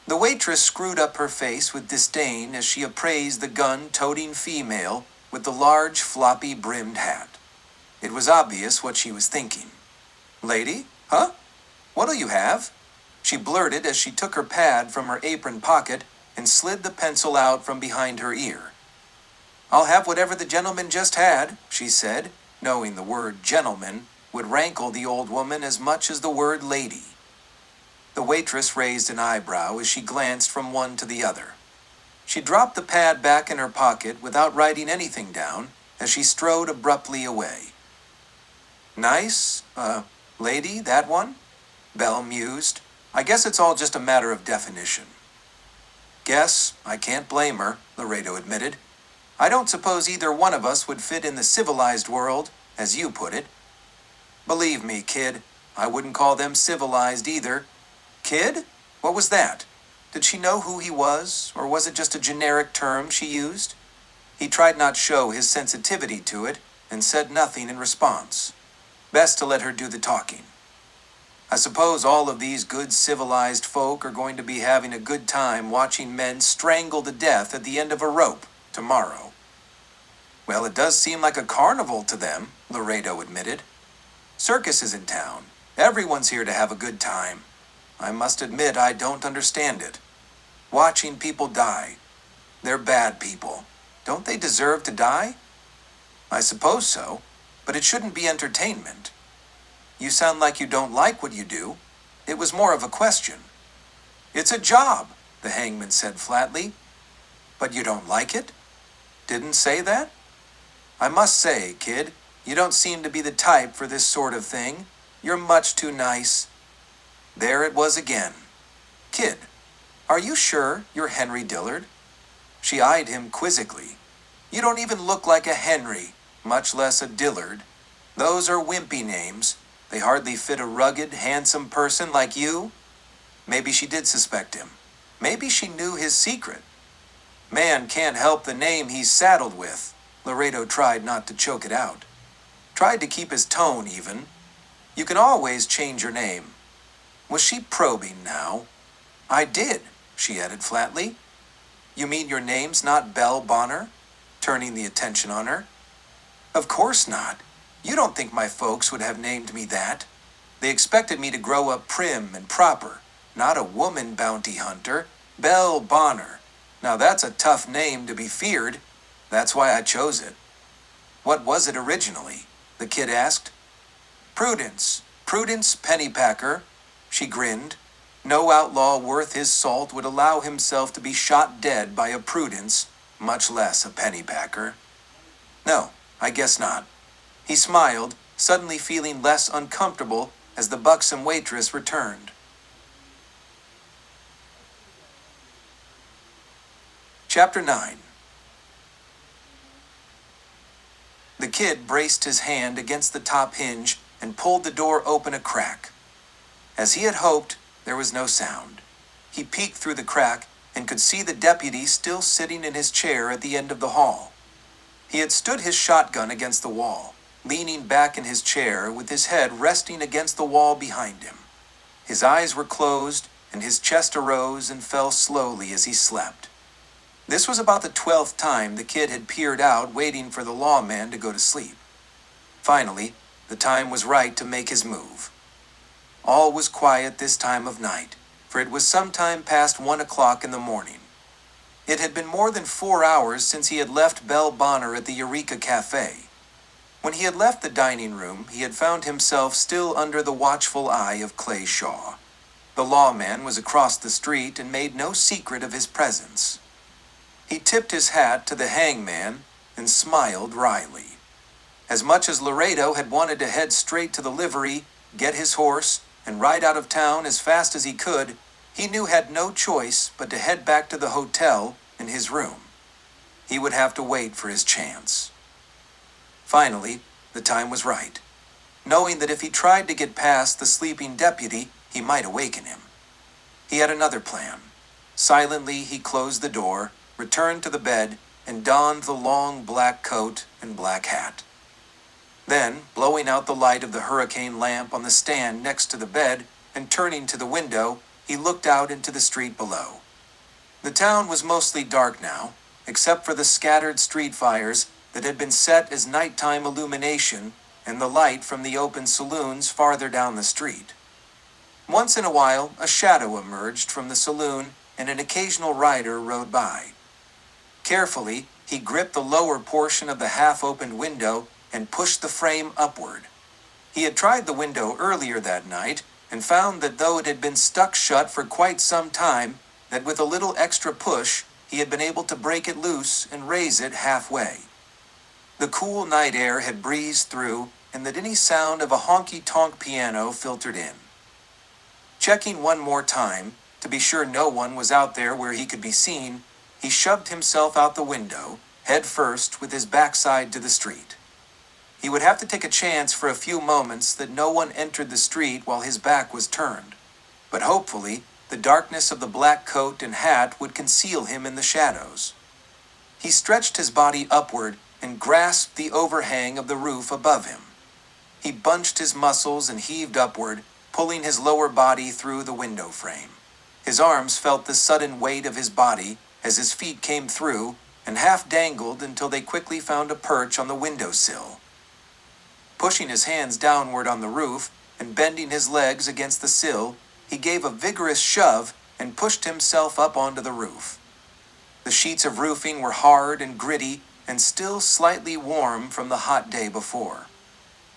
The waitress screwed up her face with disdain as she appraised the gun-toting female with the large, floppy-brimmed hat. It was obvious what she was thinking. "Lady? Huh? What'll you have?" she blurted as she took her pad from her apron pocket and slid the pencil out from behind her ear. "I'll have whatever the gentleman just had," she said, knowing the word gentleman would rankle the old woman as much as the word lady. The waitress raised an eyebrow as she glanced from one to the other. She dropped the pad back in her pocket without writing anything down as she strode abruptly away. "Nice, lady, that one?" Belle mused. "I guess it's all just a matter of definition." "Guess I can't blame her," Laredo admitted. "I don't suppose either one of us would fit in the civilized world, as you put it." "Believe me, kid, I wouldn't call them civilized either." "Kid? What was that? Did she know who he was, or was it just a generic term she used?" He tried not show his sensitivity to it and said nothing in response. Best to let her do the talking. "I suppose all of these good civilized folk are going to be having a good time watching men strangle to death at the end of a rope tomorrow." "Well, it does seem like a carnival to them," Laredo admitted. "Circus is in town. Everyone's here to have a good time. I must admit I don't understand it. Watching people die. They're bad people. Don't they deserve to die?" "I suppose so, but it shouldn't be entertainment." "You sound like you don't like what you do. It was more of a question." "It's a job," the hangman said flatly. "But you don't like it?" "Didn't say that." I must say, kid, you don't seem to be the type for this sort of thing. You're much too nice." There it was again. "Kid, are you sure you're Henry Dillard?" She eyed him quizzically. "You don't even look like a Henry, much less a Dillard. Those are wimpy names. They hardly fit a rugged, handsome person like you." Maybe she did suspect him. Maybe she knew his secret. "Man can't help the name he's saddled with." Laredo tried not to choke it out. Tried to keep his tone even. "You can always change your name." Was she probing now? "I did," she added flatly. "You mean your name's not Belle Bonner?" Turning the attention on her. "Of course not. You don't think my folks would have named me that. They expected me to grow up prim and proper, not a woman bounty hunter. Belle Bonner. Now that's a tough name to be feared. That's why I chose it." "What was it originally?" the kid asked. "Prudence. Prudence Pennypacker." She grinned. No outlaw worth his salt would allow himself to be shot dead by a Prudence, much less a Pennypacker. "No, I guess not." He smiled, suddenly feeling less uncomfortable as the buxom waitress returned. Chapter 9. The kid braced his hand against the top hinge and pulled the door open a crack. As he had hoped, there was no sound. He peeked through the crack and could see the deputy still sitting in his chair at the end of the hall. He had stood his shotgun against the wall, leaning back in his chair with his head resting against the wall behind him. His eyes were closed and his chest arose and fell slowly as he slept. This was about the 12th time the kid had peered out waiting for the lawman to go to sleep. Finally, the time was right to make his move. All was quiet this time of night, for it was some time past 1 o'clock in the morning. It had been more than 4 hours since he had left Belle Bonner at the Eureka Cafe. When he had left the dining room, he had found himself still under the watchful eye of Clay Shaw. The lawman was across the street and made no secret of his presence. He tipped his hat to the hangman and smiled wryly. As much as Laredo had wanted to head straight to the livery, get his horse, and ride out of town as fast as he could, he knew had no choice but to head back to the hotel and his room. He would have to wait for his chance. Finally, the time was right, knowing that if he tried to get past the sleeping deputy, he might awaken him. He had another plan. Silently, he closed the door, returned to the bed, and donned the long black coat and black hat. Then, blowing out the light of the hurricane lamp on the stand next to the bed and turning to the window, he looked out into the street below. The town was mostly dark now, except for the scattered street fires that had been set as nighttime illumination and the light from the open saloons farther down the street. Once in a while, a shadow emerged from the saloon and an occasional rider rode by. Carefully, he gripped the lower portion of the half-opened window and pushed the frame upward. He had tried the window earlier that night and found that though it had been stuck shut for quite some time, that with a little extra push, he had been able to break it loose and raise it halfway. The cool night air had breezed through, and the tinny sound of a honky-tonk piano filtered in. Checking one more time, to be sure no one was out there where he could be seen, he shoved himself out the window, head first with his backside to the street. He would have to take a chance for a few moments that no one entered the street while his back was turned. But hopefully, the darkness of the black coat and hat would conceal him in the shadows. He stretched his body upward and grasped the overhang of the roof above him. He bunched his muscles and heaved upward, pulling his lower body through the window frame. His arms felt the sudden weight of his body as his feet came through and half dangled until they quickly found a perch on the windowsill. Pushing his hands downward on the roof and bending his legs against the sill, he gave a vigorous shove and pushed himself up onto the roof. The sheets of roofing were hard and gritty and still slightly warm from the hot day before.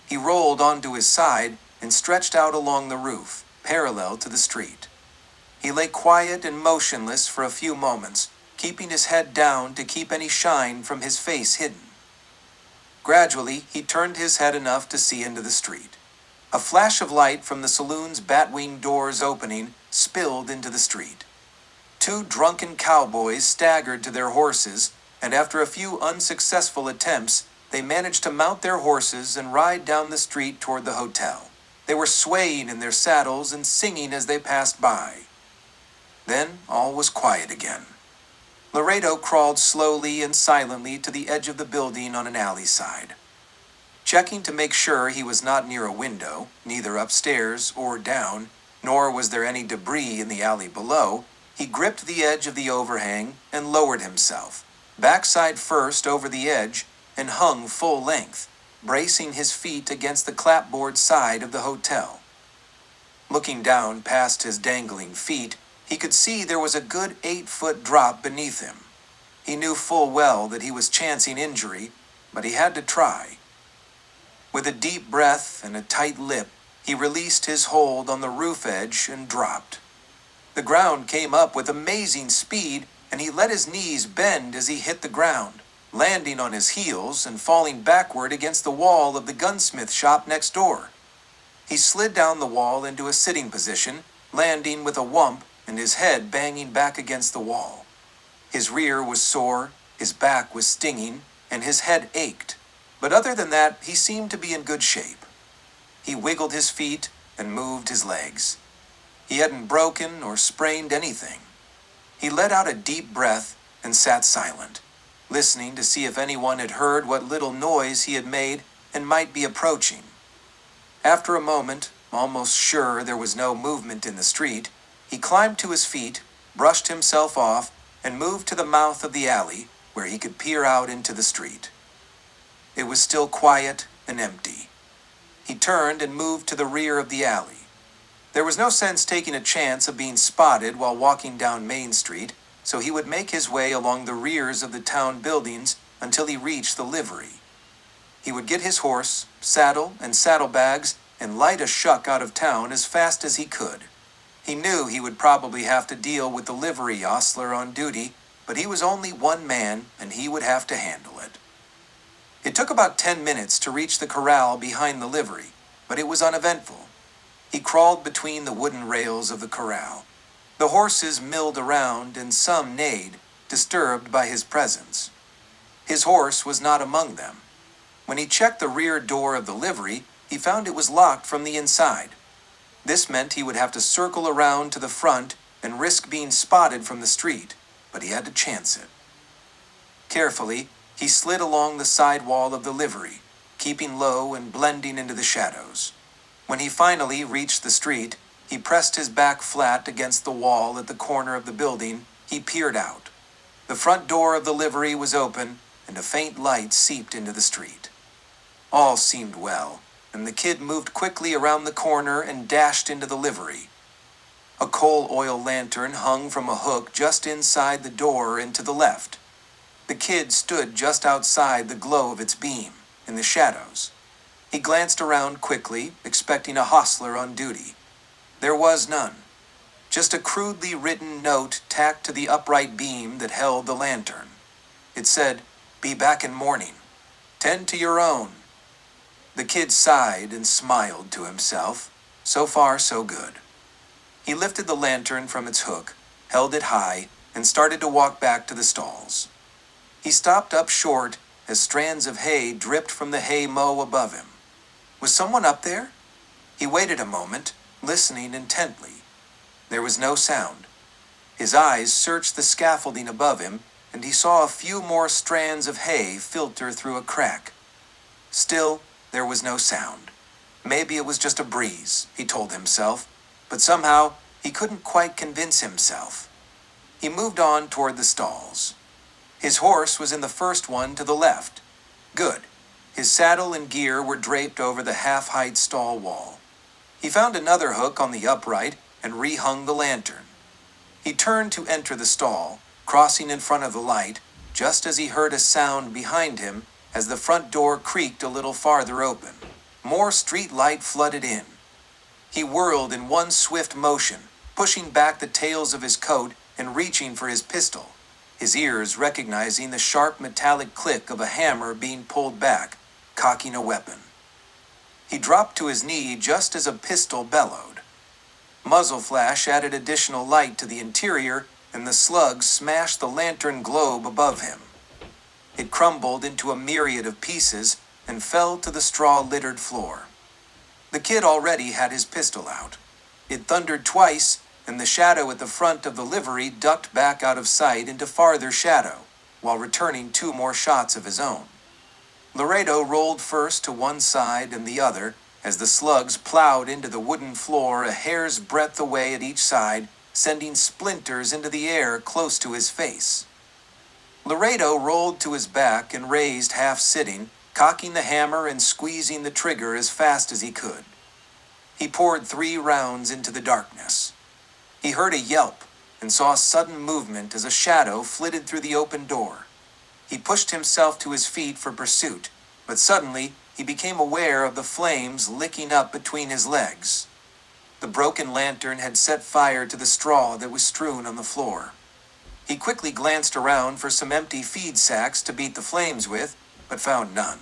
He rolled onto his side and stretched out along the roof, parallel to the street. He lay quiet and motionless for a few moments, keeping his head down to keep any shine from his face hidden. Gradually, he turned his head enough to see into the street. A flash of light from the saloon's batwing doors opening spilled into the street. Two drunken cowboys staggered to their horses, and after a few unsuccessful attempts, they managed to mount their horses and ride down the street toward the hotel. They were swaying in their saddles and singing as they passed by. Then all was quiet again. Laredo crawled slowly and silently to the edge of the building on an alley side. Checking to make sure he was not near a window, neither upstairs or down, nor was there any debris in the alley below, he gripped the edge of the overhang and lowered himself, backside first over the edge, and hung full length, bracing his feet against the clapboard side of the hotel. Looking down past his dangling feet, he could see there was a good 8-foot drop beneath him. He knew full well that he was chancing injury, but he had to try. With a deep breath and a tight lip, he released his hold on the roof edge and dropped. The ground came up with amazing speed, and he let his knees bend as he hit the ground, landing on his heels and falling backward against the wall of the gunsmith shop next door. He slid down the wall into a sitting position, landing with a whump and his head banging back against the wall. His rear was sore, his back was stinging, and his head ached. But other than that, he seemed to be in good shape. He wiggled his feet and moved his legs. He hadn't broken or sprained anything. He let out a deep breath and sat silent, listening to see if anyone had heard what little noise he had made and might be approaching. After a moment, almost sure there was no movement in the street, he climbed to his feet, brushed himself off, and moved to the mouth of the alley where he could peer out into the street. It was still quiet and empty. He turned and moved to the rear of the alley. There was no sense taking a chance of being spotted while walking down Main Street, so he would make his way along the rears of the town buildings until he reached the livery. He would get his horse, saddle, and saddlebags and light a shuck out of town as fast as he could. He knew he would probably have to deal with the livery ostler on duty, but he was only one man and he would have to handle it. It took about 10 minutes to reach the corral behind the livery, but it was uneventful. He crawled between the wooden rails of the corral. The horses milled around and some neighed, disturbed by his presence. His horse was not among them. When he checked the rear door of the livery, he found it was locked from the inside. This meant he would have to circle around to the front and risk being spotted from the street, but he had to chance it. Carefully, he slid along the side wall of the livery, keeping low and blending into the shadows. When he finally reached the street, he pressed his back flat against the wall at the corner of the building. He peered out. The front door of the livery was open, and a faint light seeped into the street. All seemed well, and the kid moved quickly around the corner and dashed into the livery. A coal oil lantern hung from a hook just inside the door and to the left. The kid stood just outside the glow of its beam, in the shadows. He glanced around quickly, expecting a hostler on duty. There was none. Just a crudely written note tacked to the upright beam that held the lantern. It said, "Be back in morning. Tend to your own." The kid sighed and smiled to himself. So far, so good. He lifted the lantern from its hook, held it high, and started to walk back to the stalls. He stopped up short as strands of hay dripped from the hay mow above him. Was someone up there? He waited a moment, listening intently. There was no sound. His eyes searched the scaffolding above him, and he saw a few more strands of hay filter through a crack. Still, there was no sound. Maybe it was just a breeze, he told himself, but somehow he couldn't quite convince himself. He moved on toward the stalls. His horse was in the first one to the left. Good. His saddle and gear were draped over the half-height stall wall. He found another hook on the upright and rehung the lantern. He turned to enter the stall, crossing in front of the light, just as he heard a sound behind him as the front door creaked a little farther open. More street light flooded in. He whirled in one swift motion, pushing back the tails of his coat and reaching for his pistol, his ears recognizing the sharp metallic click of a hammer being pulled back, cocking a weapon. He dropped to his knee just as a pistol bellowed. Muzzle flash added additional light to the interior, and the slug smashed the lantern globe above him. It crumbled into a myriad of pieces and fell to the straw-littered floor. The kid already had his pistol out. It thundered twice, and the shadow at the front of the livery ducked back out of sight into farther shadow, while returning 2 more shots of his own. Laredo rolled first to one side and the other as the slugs plowed into the wooden floor a hair's breadth away at each side, sending splinters into the air close to his face. Laredo rolled to his back and raised half-sitting, cocking the hammer and squeezing the trigger as fast as he could. He poured 3 rounds into the darkness. He heard a yelp and saw sudden movement as a shadow flitted through the open door. He pushed himself to his feet for pursuit, but suddenly he became aware of the flames licking up between his legs. The broken lantern had set fire to the straw that was strewn on the floor. He quickly glanced around for some empty feed sacks to beat the flames with, but found none.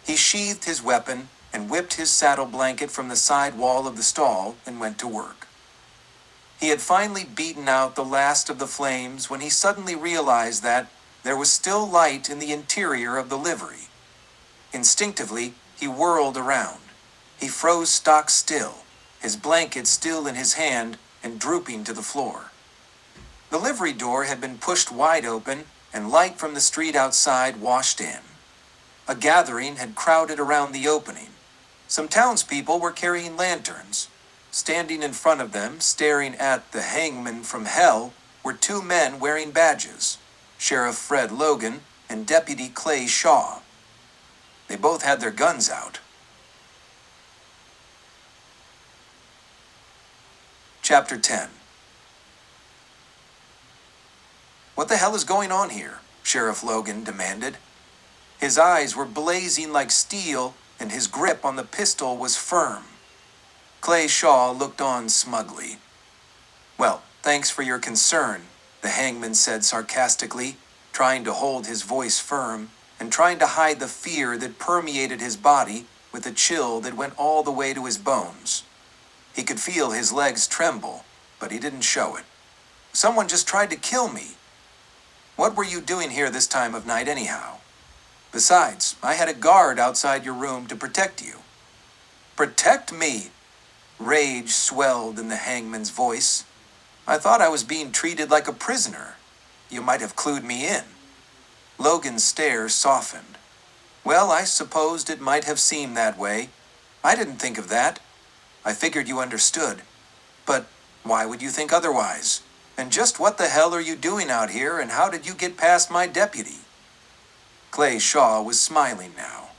He sheathed his weapon and whipped his saddle blanket from the side wall of the stall and went to work. He had finally beaten out the last of the flames when he suddenly realized that there was still light in the interior of the livery. Instinctively, he whirled around. He froze stock still, his blanket still in his hand and drooping to the floor. The livery door had been pushed wide open, and light from the street outside washed in. A gathering had crowded around the opening. Some townspeople were carrying lanterns. Standing in front of them, staring at the Hangman from hell, were 2 men wearing badges, Sheriff Fred Logan and Deputy Clay Shaw. They both had their guns out. Chapter 10. "What the hell is going on here?" Sheriff Logan demanded. His eyes were blazing like steel, and his grip on the pistol was firm. Clay Shaw looked on smugly. "Well, thanks for your concern," the hangman said sarcastically, trying to hold his voice firm and trying to hide the fear that permeated his body with a chill that went all the way to his bones. He could feel his legs tremble, but he didn't show it. "Someone just tried to kill me." "What were you doing here this time of night anyhow? Besides, I had a guard outside your room to protect you." "Protect me?" Rage swelled in the hangman's voice. "I thought I was being treated like a prisoner. You might have clued me in." Logan's stare softened. "Well, I supposed it might have seemed that way. I didn't think of that. I figured you understood. But why would you think otherwise? And just what the hell are you doing out here, and how did you get past my deputy?" Clay Shaw was smiling now.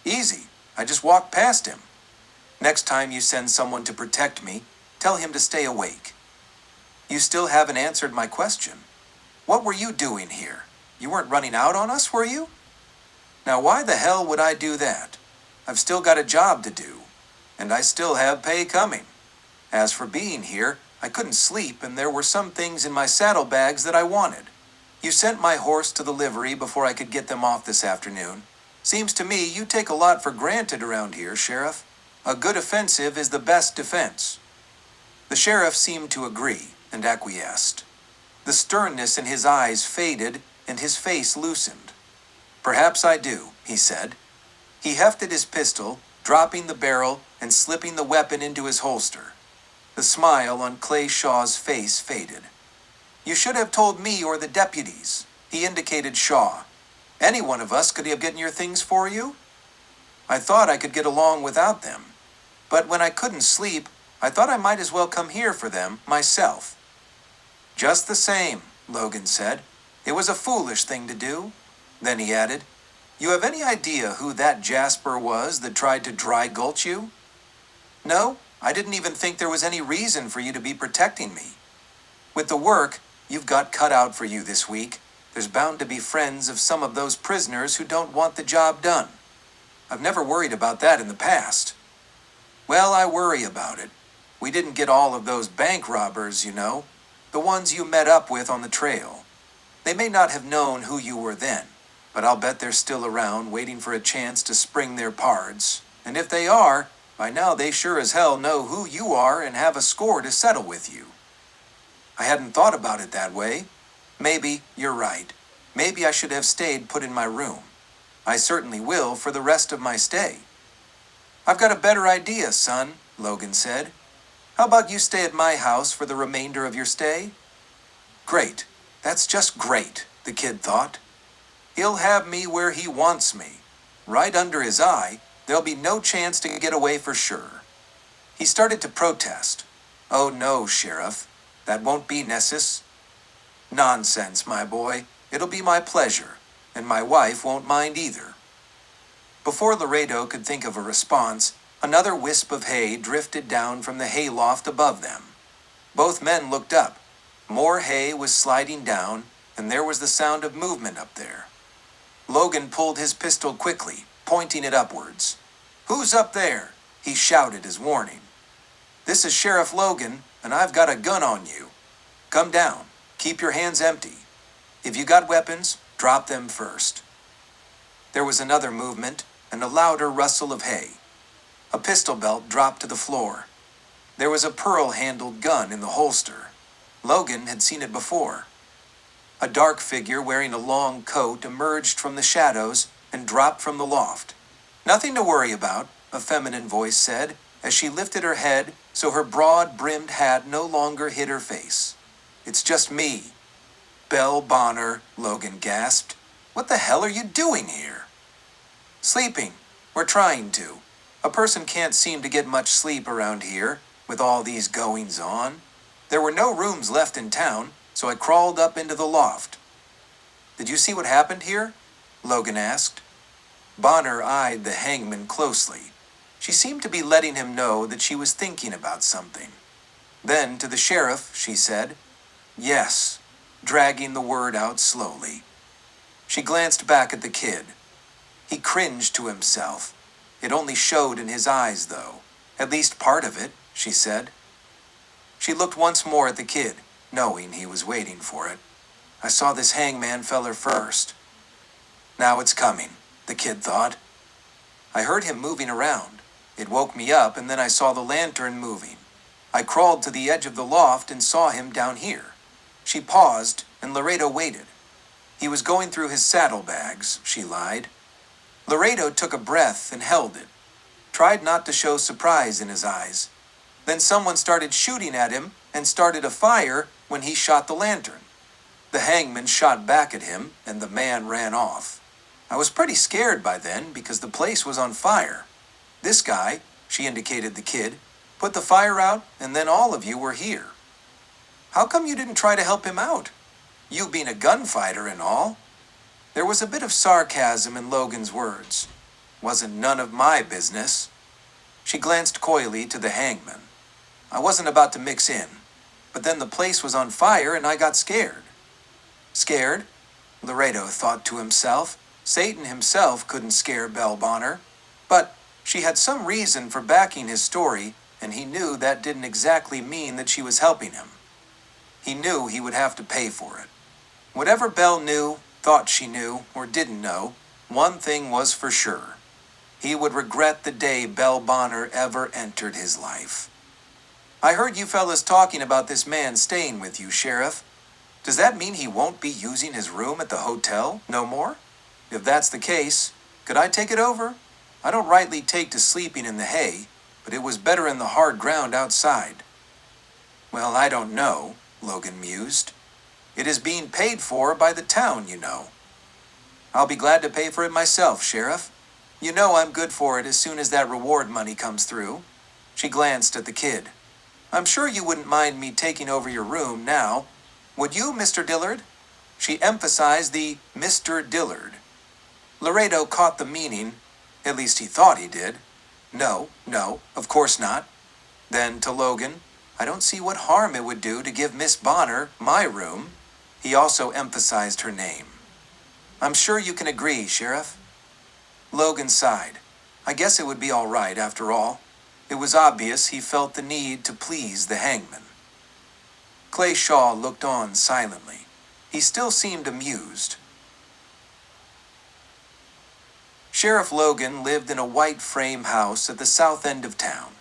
"Easy. I just walked past him. Next time you send someone to protect me, tell him to stay awake." "You still haven't answered my question. What were you doing here? You weren't running out on us, were you?" "Now why the hell would I do that? I've still got a job to do, and I still have pay coming. As for being here, I couldn't sleep, and there were some things in my saddlebags that I wanted. You sent my horse to the livery before I could get them off this afternoon. Seems to me you take a lot for granted around here, Sheriff. A good offensive is the best defense." The sheriff seemed to agree and acquiesced. The sternness in his eyes faded and his face loosened. "Perhaps I do," he said. He hefted his pistol, dropping the barrel and slipping the weapon into his holster. The smile on Clay Shaw's face faded. "You should have told me or the deputies," he indicated Shaw. "Any one of us could have gotten your things for you. I thought I could get along without them. But when I couldn't sleep, I thought I might as well come here for them myself." "Just the same," Logan said. "It was a foolish thing to do." Then he added, "You have any idea who that Jasper was that tried to dry gulch you?" "No, I didn't even think there was any reason for you to be protecting me. With the work you've got cut out for you this week, there's bound to be friends of some of those prisoners who don't want the job done. I've never worried about that in the past." "Well, I worry about it. We didn't get all of those bank robbers, you know, the ones you met up with on the trail. They may not have known who you were then, but I'll bet they're still around waiting for a chance to spring their pards. And if they are, by now they sure as hell know who you are and have a score to settle with you. I hadn't thought about it that way. Maybe you're right. Maybe I should have stayed put in my room. I certainly will for the rest of my stay. I've got a better idea, son, Logan said. How about you stay at my house for the remainder of your stay? Great. That's just great, the kid thought. He'll have me where he wants me. Right under his eye, there'll be no chance to get away for sure. He started to protest. Oh no, Sheriff. That won't be necess. Nonsense, my boy. It'll be my pleasure, and my wife won't mind either. Before Laredo could think of a response, another wisp of hay drifted down from the hayloft above them. Both men looked up. More hay was sliding down, and there was the sound of movement up there. Logan pulled his pistol quickly, pointing it upwards. Who's up there? He shouted as warning. This is Sheriff Logan, and I've got a gun on you. Come down. Keep your hands empty. If you got weapons, drop them first. There was another movement, and a louder rustle of hay. A pistol belt dropped to the floor. There was a pearl-handled gun in the holster. Logan had seen it before. A dark figure wearing a long coat emerged from the shadows and dropped from the loft. Nothing to worry about, a feminine voice said, as she lifted her head so her broad-brimmed hat no longer hid her face. It's just me. Belle Bonner, Logan gasped. What the hell are you doing here? Sleeping. We're trying to. A person can't seem to get much sleep around here, with all these goings-on. There were no rooms left in town, so I crawled up into the loft. Did you see what happened here? Logan asked. Bonner eyed the hangman closely. She seemed to be letting him know that she was thinking about something. Then, to the sheriff, she said, Yes, dragging the word out slowly. She glanced back at the kid. He cringed to himself. It only showed in his eyes, though. At least part of it, she said. She looked once more at the kid, knowing he was waiting for it. I saw this hangman feller first. Now it's coming, the kid thought. I heard him moving around. It woke me up, and then I saw the lantern moving. I crawled to the edge of the loft and saw him down here. She paused, and Laredo waited. He was going through his saddlebags, she lied. Laredo took a breath and held it. Tried not to show surprise in his eyes. Then someone started shooting at him and started a fire when he shot the lantern. The hangman shot back at him, and the man ran off. I was pretty scared by then because the place was on fire. This guy, she indicated the kid, put the fire out, and then all of you were here. How come you didn't try to help him out? You being a gunfighter and all. There was a bit of sarcasm in Logan's words. Wasn't none of my business. She glanced coyly to the hangman. I wasn't about to mix in, but then the place was on fire and I got scared. Scared? Laredo thought to himself. Satan himself couldn't scare Belle Bonner. But she had some reason for backing his story, and he knew that didn't exactly mean that she was helping him. He knew he would have to pay for it. Whatever Belle knew, thought she knew, or didn't know, one thing was for sure. He would regret the day Belle Bonner ever entered his life. I heard you fellas talking about this man staying with you, Sheriff. Does that mean he won't be using his room at the hotel no more? If that's the case, could I take it over? I don't rightly take to sleeping in the hay, but it was better in the hard ground outside. Well, I don't know, Logan mused. It is being paid for by the town, you know. I'll be glad to pay for it myself, Sheriff. You know I'm good for it as soon as that reward money comes through. She glanced at the kid. I'm sure you wouldn't mind me taking over your room now. Would you, Mr. Dillard? She emphasized the Mr. Dillard. Laredo caught the meaning, at least he thought he did. No, of course not. Then to Logan, I don't see what harm it would do to give Miss Bonner my room. He also emphasized her name. I'm sure you can agree, Sheriff. Logan sighed. I guess it would be all right after all. It was obvious he felt the need to please the hangman. Clay Shaw looked on silently. He still seemed amused. Sheriff Logan lived in a white frame house at the south end of town.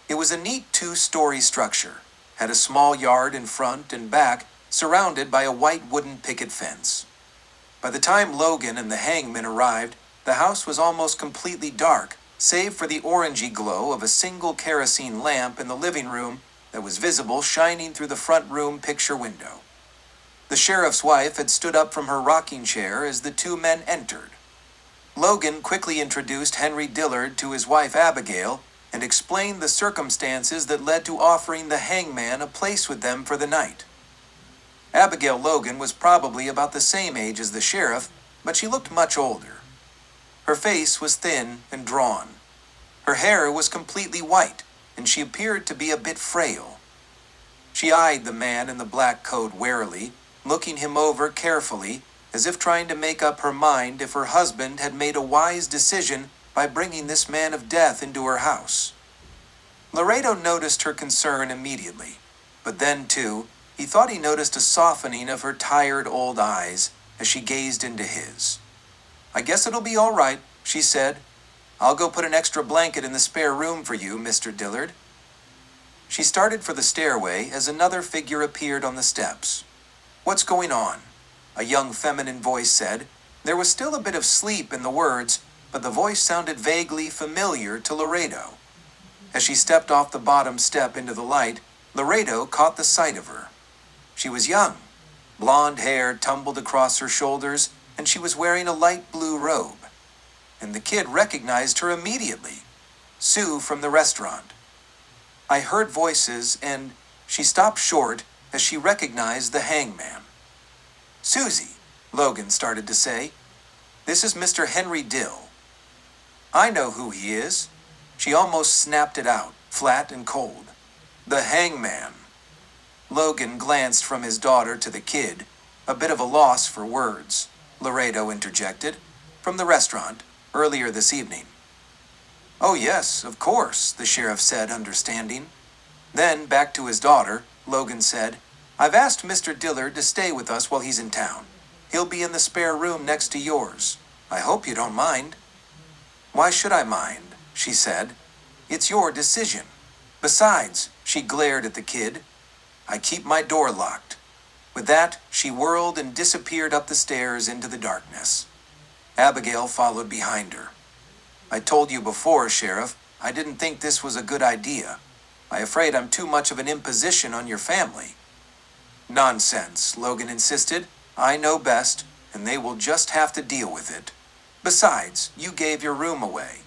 It was a neat two-story structure, had a small yard in front and back, surrounded by a white wooden picket fence. By the time Logan and the Hangman arrived, the house was almost completely dark, save for the orangey glow of a single kerosene lamp in the living room that was visible shining through the front room picture window. The sheriff's wife had stood up from her rocking chair as the two men entered. Logan quickly introduced Henry Dillard to his wife Abigail and explained the circumstances that led to offering the Hangman a place with them for the night. Abigail Logan was probably about the same age as the sheriff, but she looked much older. Her face was thin and drawn. Her hair was completely white, and she appeared to be a bit frail. She eyed the man in the black coat warily, looking him over carefully, as if trying to make up her mind if her husband had made a wise decision by bringing this man of death into her house. Laredo noticed her concern immediately, but then, too, he thought he noticed a softening of her tired old eyes as she gazed into his. "I guess it'll be all right," she said. "I'll go put an extra blanket in the spare room for you, Mr. Dillard." She started for the stairway as another figure appeared on the steps. "What's going on?" a young feminine voice said. There was still a bit of sleep in the words, but the voice sounded vaguely familiar to Laredo. As she stepped off the bottom step into the light, Laredo caught the sight of her. She was young. Blonde hair tumbled across her shoulders, and she was wearing a light blue robe. And the kid recognized her immediately. Sue from the restaurant. I heard voices, and she stopped short as she recognized the Hangman. "Susie," Logan started to say, "this is Mr. Henry Dill." "I know who he is." She almost snapped it out, flat and cold. "The Hangman." Logan glanced from his daughter to the kid, a bit of a loss for words. Laredo interjected. "From the restaurant, earlier this evening." "Oh yes, of course," the sheriff said, understanding. Then, back to his daughter, Logan said, "I've asked Mr. Dillard to stay with us while he's in town. He'll be in the spare room next to yours. I hope you don't mind." "Why should I mind?" she said. "It's your decision. Besides," she glared at the kid, "I keep my door locked." With that, she whirled and disappeared up the stairs into the darkness. Abigail followed behind her. "I told you before, Sheriff, I didn't think this was a good idea. I'm afraid I'm too much of an imposition on your family." "Nonsense," Logan insisted. "I know best, and they will just have to deal with it. Besides, you gave your room away.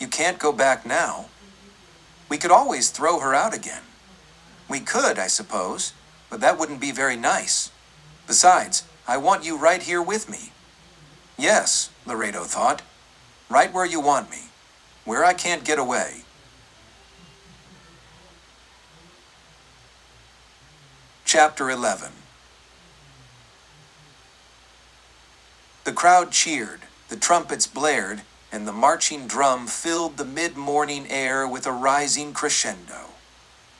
You can't go back now. We could always throw her out again." "We could, I suppose, but that wouldn't be very nice. Besides, I want you right here with me." "Yes," Laredo thought. "Right where you want me. Where I can't get away." Chapter 11. The crowd cheered, the trumpets blared, and the marching drum filled the mid-morning air with a rising crescendo.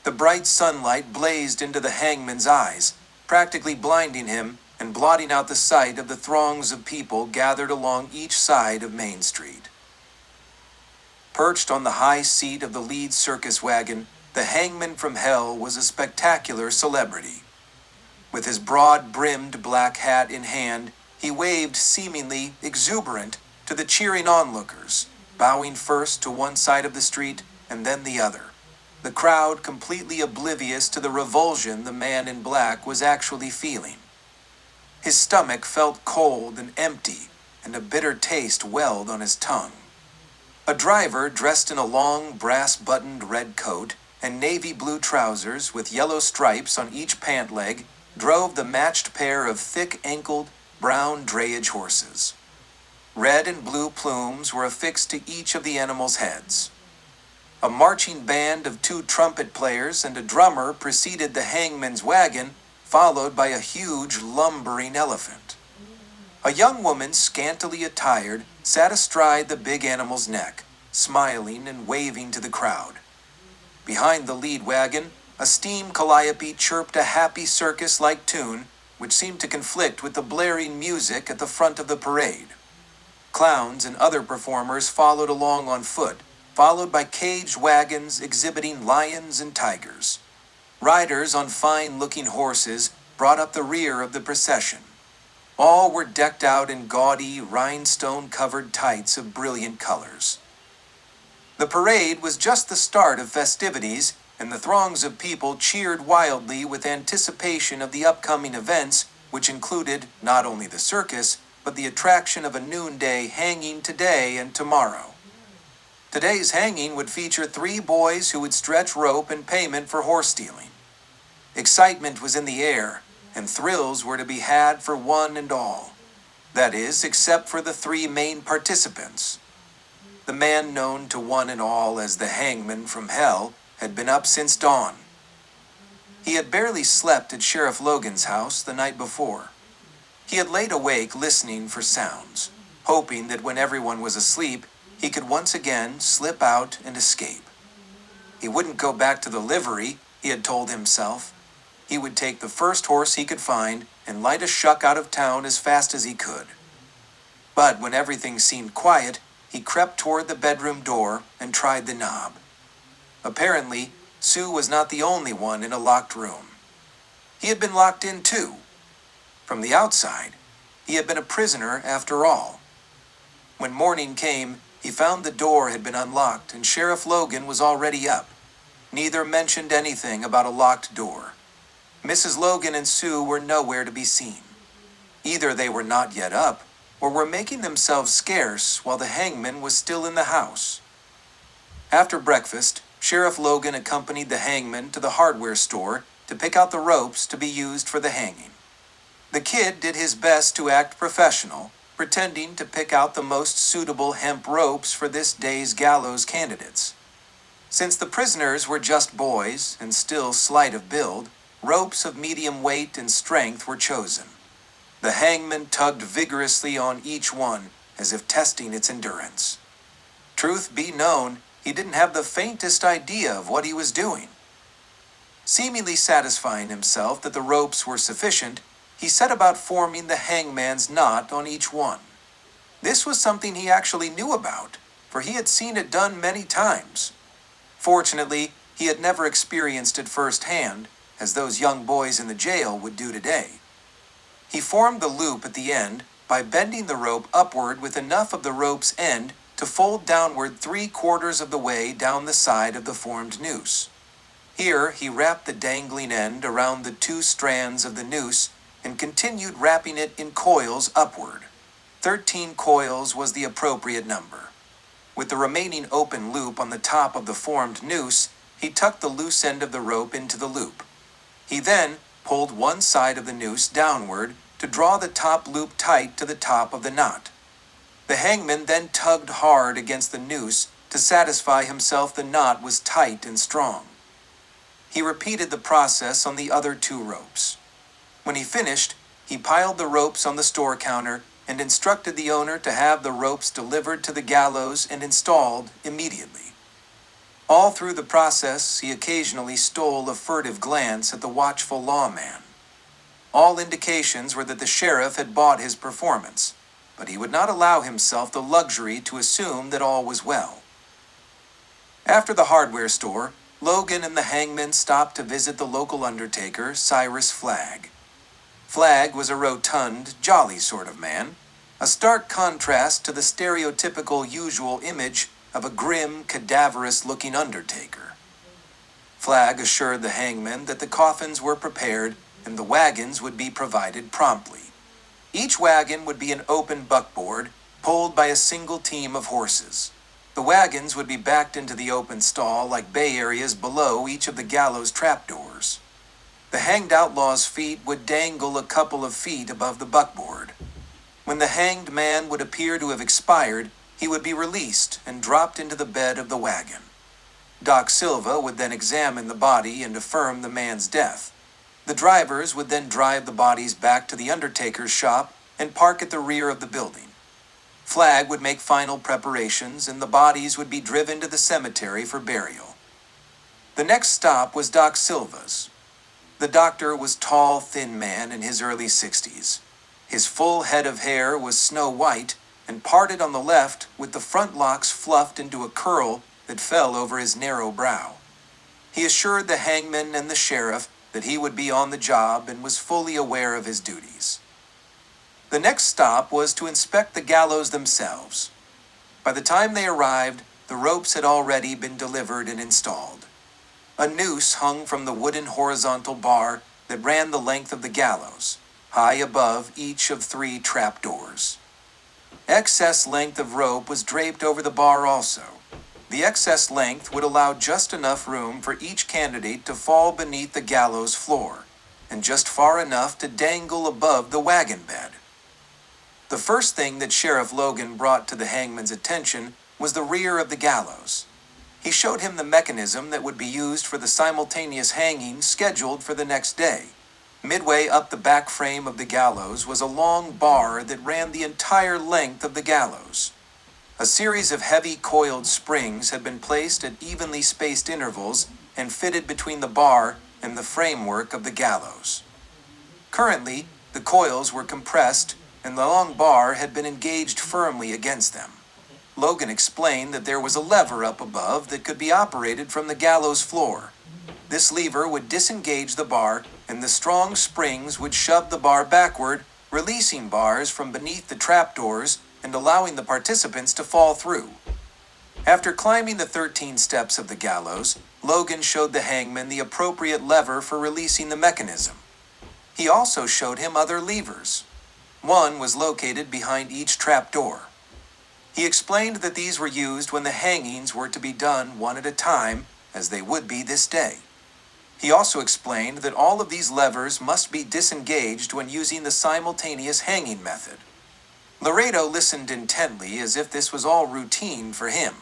The bright sunlight blazed into the Hangman's eyes, practically blinding him and blotting out the sight of the throngs of people gathered along each side of Main Street. Perched on the high seat of the lead circus wagon, the Hangman from Hell was a spectacular celebrity. With his broad-brimmed black hat in hand, he waved seemingly exuberant to the cheering onlookers, bowing first to one side of the street and then the other, the crowd completely oblivious to the revulsion the man in black was actually feeling. His stomach felt cold and empty, and a bitter taste welled on his tongue. A driver dressed in a long brass-buttoned red coat and navy blue trousers with yellow stripes on each pant leg drove the matched pair of thick-ankled, brown drayage horses. Red and blue plumes were affixed to each of the animals' heads. A marching band of 2 trumpet players and a drummer preceded the Hangman's wagon, followed by a huge lumbering elephant. A young woman, scantily attired, sat astride the big animal's neck, smiling and waving to the crowd. Behind the lead wagon, a steam calliope chirped a happy circus-like tune, which seemed to conflict with the blaring music at the front of the parade. Clowns and other performers followed along on foot, followed by caged wagons exhibiting lions and tigers. Riders on fine-looking horses brought up the rear of the procession. All were decked out in gaudy, rhinestone-covered tights of brilliant colors. The parade was just the start of festivities, and the throngs of people cheered wildly with anticipation of the upcoming events, which included not only the circus, but the attraction of a noonday hanging today and tomorrow. Today's hanging would feature 3 boys who would stretch rope in payment for horse stealing. Excitement was in the air, and thrills were to be had for one and all. That is, except for the 3 main participants. The man known to one and all as the Hangman from Hell had been up since dawn. He had barely slept at Sheriff Logan's house the night before. He had laid awake listening for sounds, hoping that when everyone was asleep, he could once again slip out and escape. He wouldn't go back to the livery, he had told himself. He would take the first horse he could find and light a shuck out of town as fast as he could. But when everything seemed quiet, he crept toward the bedroom door and tried the knob. Apparently, Sue was not the only one in a locked room. He had been locked in too. From the outside, he had been a prisoner after all. When morning came, he found the door had been unlocked and Sheriff Logan was already up. Neither mentioned anything about a locked door. Mrs. Logan and Sue were nowhere to be seen. Either they were not yet up, or were making themselves scarce while the hangman was still in the house. After breakfast, Sheriff Logan accompanied the hangman to the hardware store to pick out the ropes to be used for the hanging. The kid did his best to act professional, pretending to pick out the most suitable hemp ropes for this day's gallows candidates. Since the prisoners were just boys and still slight of build, ropes of medium weight and strength were chosen. The hangman tugged vigorously on each one, as if testing its endurance. Truth be known, he didn't have the faintest idea of what he was doing. Seemingly satisfying himself that the ropes were sufficient, he set about forming the hangman's knot on each one. This was something he actually knew about, for he had seen it done many times. Fortunately, he had never experienced it firsthand, as those young boys in the jail would do today. He formed the loop at the end by bending the rope upward with enough of the rope's end to fold downward 3/4 of the way down the side of the formed noose. Here he wrapped the dangling end around the 2 strands of the noose and continued wrapping it in coils upward. 13 coils was the appropriate number. With the remaining open loop on the top of the formed noose, he tucked the loose end of the rope into the loop. He then pulled one side of the noose downward to draw the top loop tight to the top of the knot. The hangman then tugged hard against the noose to satisfy himself the knot was tight and strong. He repeated the process on the other 2 ropes. When he finished, he piled the ropes on the store counter and instructed the owner to have the ropes delivered to the gallows and installed immediately. All through the process, he occasionally stole a furtive glance at the watchful lawman. All indications were that the sheriff had bought his performance, but he would not allow himself the luxury to assume that all was well. After the hardware store, Logan and the hangman stopped to visit the local undertaker, Cyrus Flagg. Flagg was a rotund, jolly sort of man, a stark contrast to the stereotypical usual image of a grim, cadaverous-looking undertaker. Flagg assured the hangman that the coffins were prepared and the wagons would be provided promptly. Each wagon would be an open buckboard, pulled by a single team of horses. The wagons would be backed into the open stall like bay areas below each of the gallows trapdoors. The hanged outlaw's feet would dangle a couple of feet above the buckboard. When the hanged man would appear to have expired, he would be released and dropped into the bed of the wagon. Doc Silva would then examine the body and affirm the man's death. The drivers would then drive the bodies back to the undertaker's shop and park at the rear of the building. Flagg would make final preparations and the bodies would be driven to the cemetery for burial. The next stop was Doc Silva's. The doctor was a tall, thin man in his early 60s. His full head of hair was snow white, and parted on the left with the front locks fluffed into a curl that fell over his narrow brow. He assured the hangman and the sheriff that he would be on the job and was fully aware of his duties. The next stop was to inspect the gallows themselves. By the time they arrived, the ropes had already been delivered and installed. A noose hung from the wooden horizontal bar that ran the length of the gallows, high above each of 3 trapdoors. Excess length of rope was draped over the bar also. The excess length would allow just enough room for each candidate to fall beneath the gallows floor, and just far enough to dangle above the wagon bed. The first thing that Sheriff Logan brought to the hangman's attention was the rear of the gallows. He showed him the mechanism that would be used for the simultaneous hanging scheduled for the next day. Midway up the back frame of the gallows was a long bar that ran the entire length of the gallows. A series of heavy coiled springs had been placed at evenly spaced intervals and fitted between the bar and the framework of the gallows. Currently, the coils were compressed and the long bar had been engaged firmly against them. Logan explained that there was a lever up above that could be operated from the gallows floor. This lever would disengage the bar, and the strong springs would shove the bar backward, releasing bars from beneath the trapdoors and allowing the participants to fall through. After climbing the 13 steps of the gallows, Logan showed the hangman the appropriate lever for releasing the mechanism. He also showed him other levers. One was located behind each trapdoor. He explained that these were used when the hangings were to be done one at a time, as they would be this day. He also explained that all of these levers must be disengaged when using the simultaneous hanging method. Laredo listened intently as if this was all routine for him.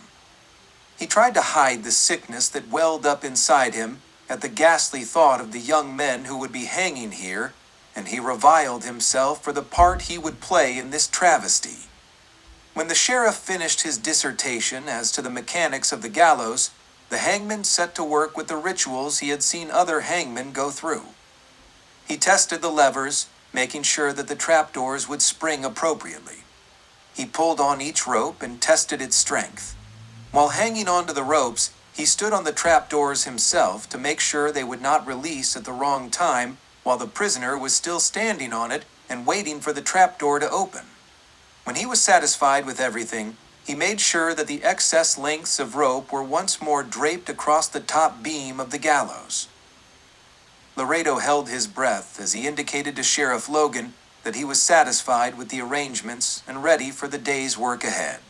He tried to hide the sickness that welled up inside him at the ghastly thought of the young men who would be hanging here, and he reviled himself for the part he would play in this travesty. When the sheriff finished his dissertation as to the mechanics of the gallows, the hangman set to work with the rituals he had seen other hangmen go through. He tested the levers, making sure that the trapdoors would spring appropriately. He pulled on each rope and tested its strength. While hanging onto the ropes, he stood on the trapdoors himself to make sure they would not release at the wrong time while the prisoner was still standing on it and waiting for the trapdoor to open. When he was satisfied with everything, he made sure that the excess lengths of rope were once more draped across the top beam of the gallows. Laredo held his breath as he indicated to Sheriff Logan that he was satisfied with the arrangements and ready for the day's work ahead.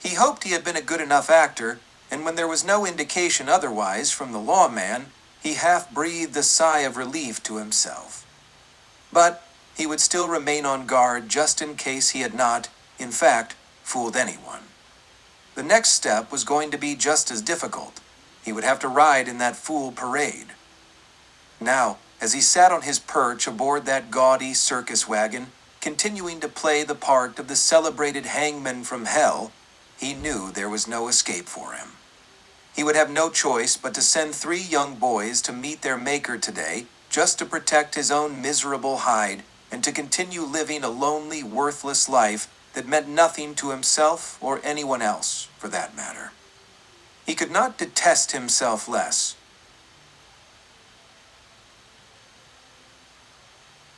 He hoped he had been a good enough actor, and when there was no indication otherwise from the lawman, he half-breathed a sigh of relief to himself. But he would still remain on guard just in case he had not, in fact, fooled anyone. The next step was going to be just as difficult. He would have to ride in that fool parade. Now, as he sat on his perch aboard that gaudy circus wagon, continuing to play the part of the celebrated hangman from hell, he knew there was no escape for him. He would have no choice but to send 3 young boys to meet their maker today, just to protect his own miserable hide and to continue living a lonely, worthless life that meant nothing to himself or anyone else, for that matter. He could not detest himself less.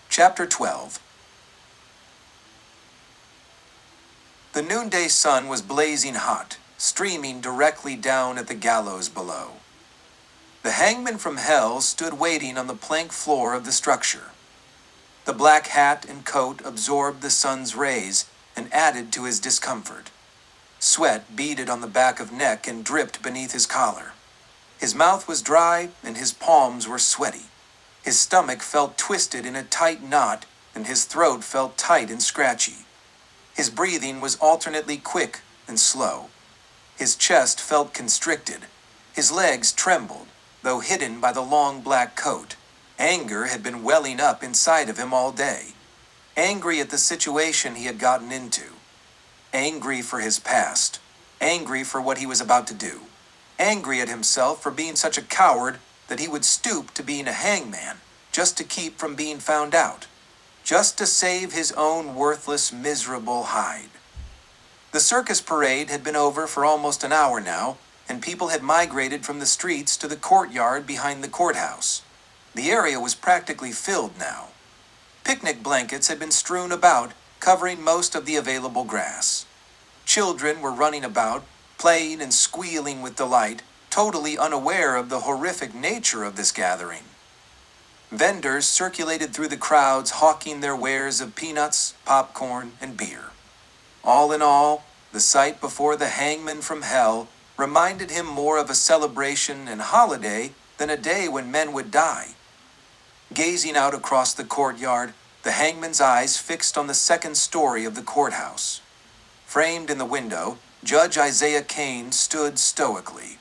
Chapter 12. The noonday sun was blazing hot, streaming directly down at the gallows below. The hangman from hell stood waiting on the plank floor of the structure. The black hat and coat absorbed the sun's rays and added to his discomfort. Sweat beaded on the back of neck and dripped beneath his collar. His mouth was dry and his palms were sweaty. His stomach felt twisted in a tight knot and his throat felt tight and scratchy. His breathing was alternately quick and slow. His chest felt constricted. His legs trembled, though hidden by the long black coat. Anger had been welling up inside of him all day. Angry at the situation he had gotten into. Angry for his past. Angry for what he was about to do. Angry at himself for being such a coward that he would stoop to being a hangman just to keep from being found out. Just to save his own worthless, miserable hide. The circus parade had been over for almost an hour now, and people had migrated from the streets to the courtyard behind the courthouse. The area was practically filled now. Picnic blankets had been strewn about, covering most of the available grass. Children were running about, playing and squealing with delight, totally unaware of the horrific nature of this gathering. Vendors circulated through the crowds hawking their wares of peanuts, popcorn, and beer. All in all, the sight before the hangman from hell reminded him more of a celebration and holiday than a day when men would die. Gazing out across the courtyard, the hangman's eyes fixed on the second story of the courthouse. Framed in the window, Judge Isaiah Kane stood stoically.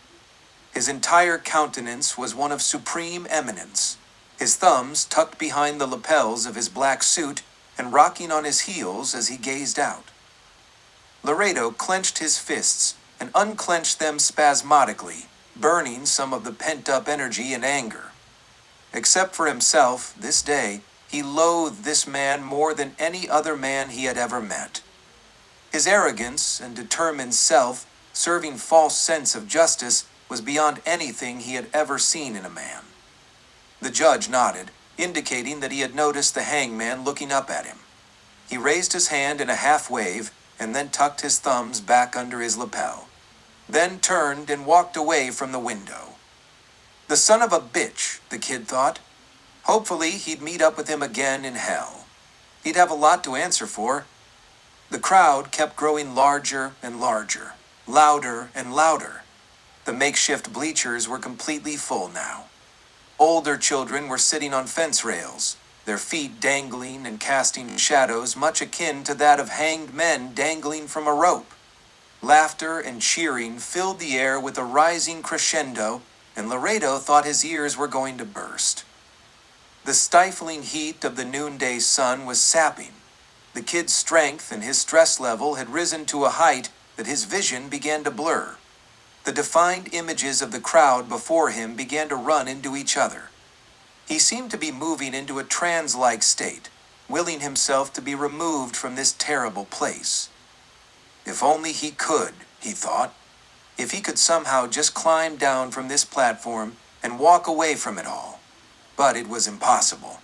His entire countenance was one of supreme eminence, his thumbs tucked behind the lapels of his black suit and rocking on his heels as he gazed out. Laredo clenched his fists and unclenched them spasmodically, burning some of the pent-up energy and anger. Except for himself, this day, he loathed this man more than any other man he had ever met. His arrogance and determined self-serving false sense of justice was beyond anything he had ever seen in a man. The judge nodded, indicating that he had noticed the hangman looking up at him. He raised his hand in a half-wave and then tucked his thumbs back under his lapel. Then turned and walked away from the window. The son of a bitch, the kid thought. Hopefully he'd meet up with him again in hell. He'd have a lot to answer for. The crowd kept growing larger and larger, louder and louder. The makeshift bleachers were completely full now. Older children were sitting on fence rails, their feet dangling and casting shadows much akin to that of hanged men dangling from a rope. Laughter and cheering filled the air with a rising crescendo, and Laredo thought his ears were going to burst. The stifling heat of the noonday sun was sapping. The kid's strength and his stress level had risen to a height that his vision began to blur. The defined images of the crowd before him began to run into each other. He seemed to be moving into a trance-like state, willing himself to be removed from this terrible place. If only he could, he thought. If he could somehow just climb down from this platform and walk away from it all. But it was impossible.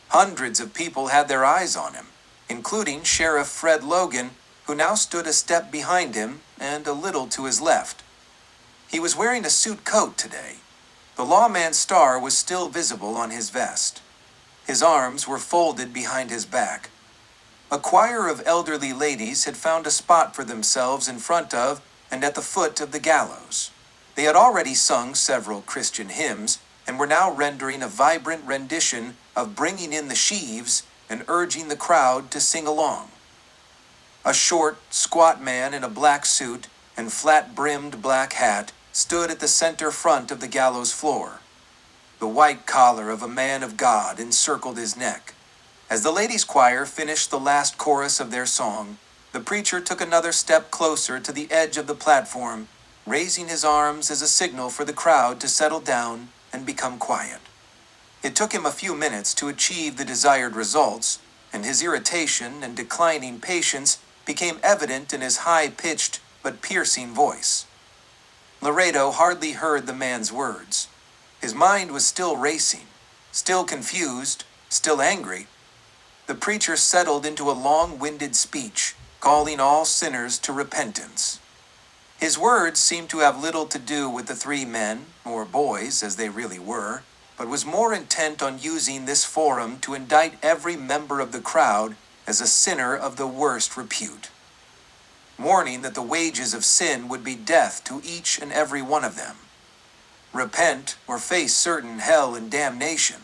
Hundreds of people had their eyes on him, including Sheriff Fred Logan, who now stood a step behind him and a little to his left. He was wearing a suit coat today. The lawman's star was still visible on his vest. His arms were folded behind his back. A choir of elderly ladies had found a spot for themselves in front of and at the foot of the gallows. They had already sung several Christian hymns and were now rendering a vibrant rendition of Bringing in the Sheaves and urging the crowd to sing along. A short, squat man in a black suit and flat-brimmed black hat stood at the center front of the gallows floor. The white collar of a man of God encircled his neck. As the ladies' choir finished the last chorus of their song, the preacher took another step closer to the edge of the platform, raising his arms as a signal for the crowd to settle down and become quiet. It took him a few minutes to achieve the desired results, and his irritation and declining patience became evident in his high-pitched but piercing voice. Laredo hardly heard the man's words. His mind was still racing, still confused, still angry. The preacher settled into a long-winded speech, calling all sinners to repentance. His words seemed to have little to do with the three men, or boys as they really were, but was more intent on using this forum to indict every member of the crowd as a sinner of the worst repute, warning that the wages of sin would be death to each and every one of them. Repent or face certain hell and damnation.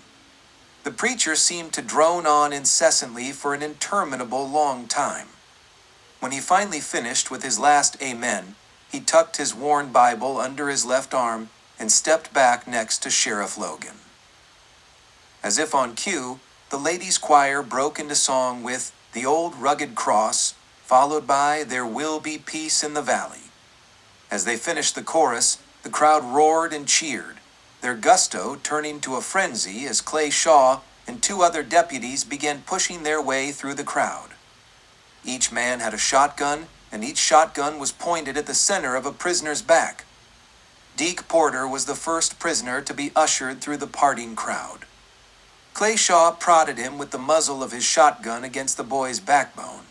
The preacher seemed to drone on incessantly for an interminable long time. When he finally finished with his last amen, he tucked his worn Bible under his left arm and stepped back next to Sheriff Logan. As if on cue, the ladies' choir broke into song with The Old Rugged Cross, followed by There Will Be Peace in the Valley. As they finished the chorus, the crowd roared and cheered, their gusto turning to a frenzy as Clay Shaw and two other deputies began pushing their way through the crowd. Each man had a shotgun and each shotgun was pointed at the center of a prisoner's back. Deke Porter was the first prisoner to be ushered through the parting crowd. Clayshaw prodded him with the muzzle of his shotgun against the boy's backbone.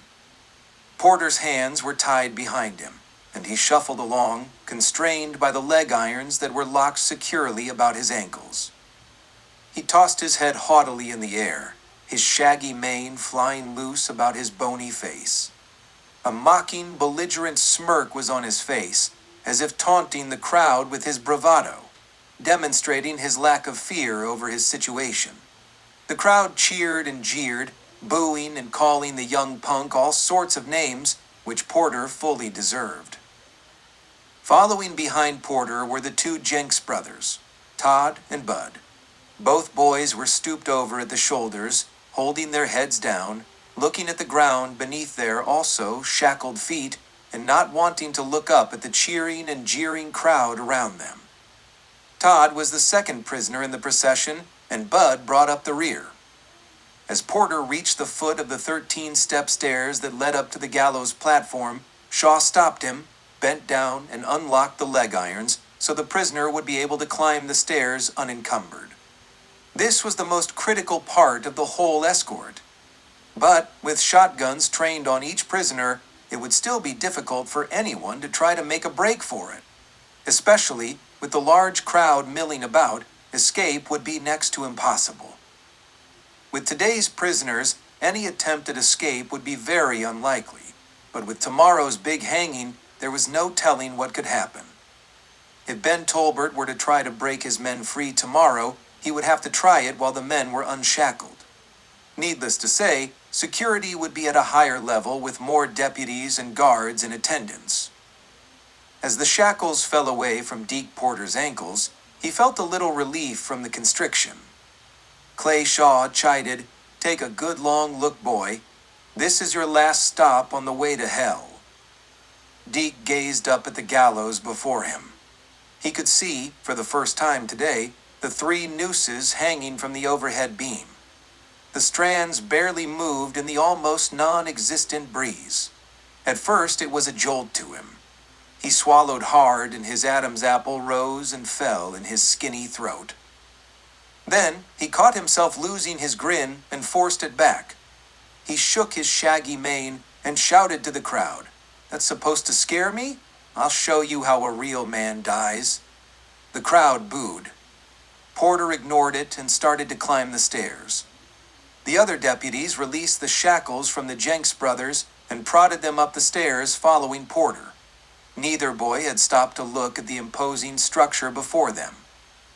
Porter's hands were tied behind him, and he shuffled along, constrained by the leg irons that were locked securely about his ankles. He tossed his head haughtily in the air, his shaggy mane flying loose about his bony face. A mocking, belligerent smirk was on his face, as if taunting the crowd with his bravado, demonstrating his lack of fear over his situation. The crowd cheered and jeered, booing and calling the young punk all sorts of names, which Porter fully deserved. Following behind Porter were the two Jenks brothers, Todd and Bud. Both boys were stooped over at the shoulders, holding their heads down, looking at the ground beneath their also shackled feet, and not wanting to look up at the cheering and jeering crowd around them. Todd was the second prisoner in the procession, and Bud brought up the rear. As Porter reached the foot of the 13-step stairs that led up to the gallows platform, Shaw stopped him, bent down, and unlocked the leg irons so the prisoner would be able to climb the stairs unencumbered. This was the most critical part of the whole escort. But with shotguns trained on each prisoner, it would still be difficult for anyone to try to make a break for it. Especially with the large crowd milling about, escape would be next to impossible. With today's prisoners, any attempt at escape would be very unlikely, but with tomorrow's big hanging, there was no telling what could happen. If Ben Tolbert were to try to break his men free tomorrow, he would have to try it while the men were unshackled. Needless to say, security would be at a higher level with more deputies and guards in attendance. As the shackles fell away from Deke Porter's ankles, he felt a little relief from the constriction. Clayshaw chided, "Take a good long look, boy. This is your last stop on the way to hell." Deke gazed up at the gallows before him. He could see, for the first time today, the 3 nooses hanging from the overhead beam. The strands barely moved in the almost non-existent breeze. At first it was a jolt to him. He swallowed hard and his Adam's apple rose and fell in his skinny throat. Then he caught himself losing his grin and forced it back. He shook his shaggy mane and shouted to the crowd, "That's supposed to scare me? I'll show you how a real man dies." The crowd booed. Porter ignored it and started to climb the stairs. The other deputies released the shackles from the Jenks brothers and prodded them up the stairs following Porter. Neither boy had stopped to look at the imposing structure before them.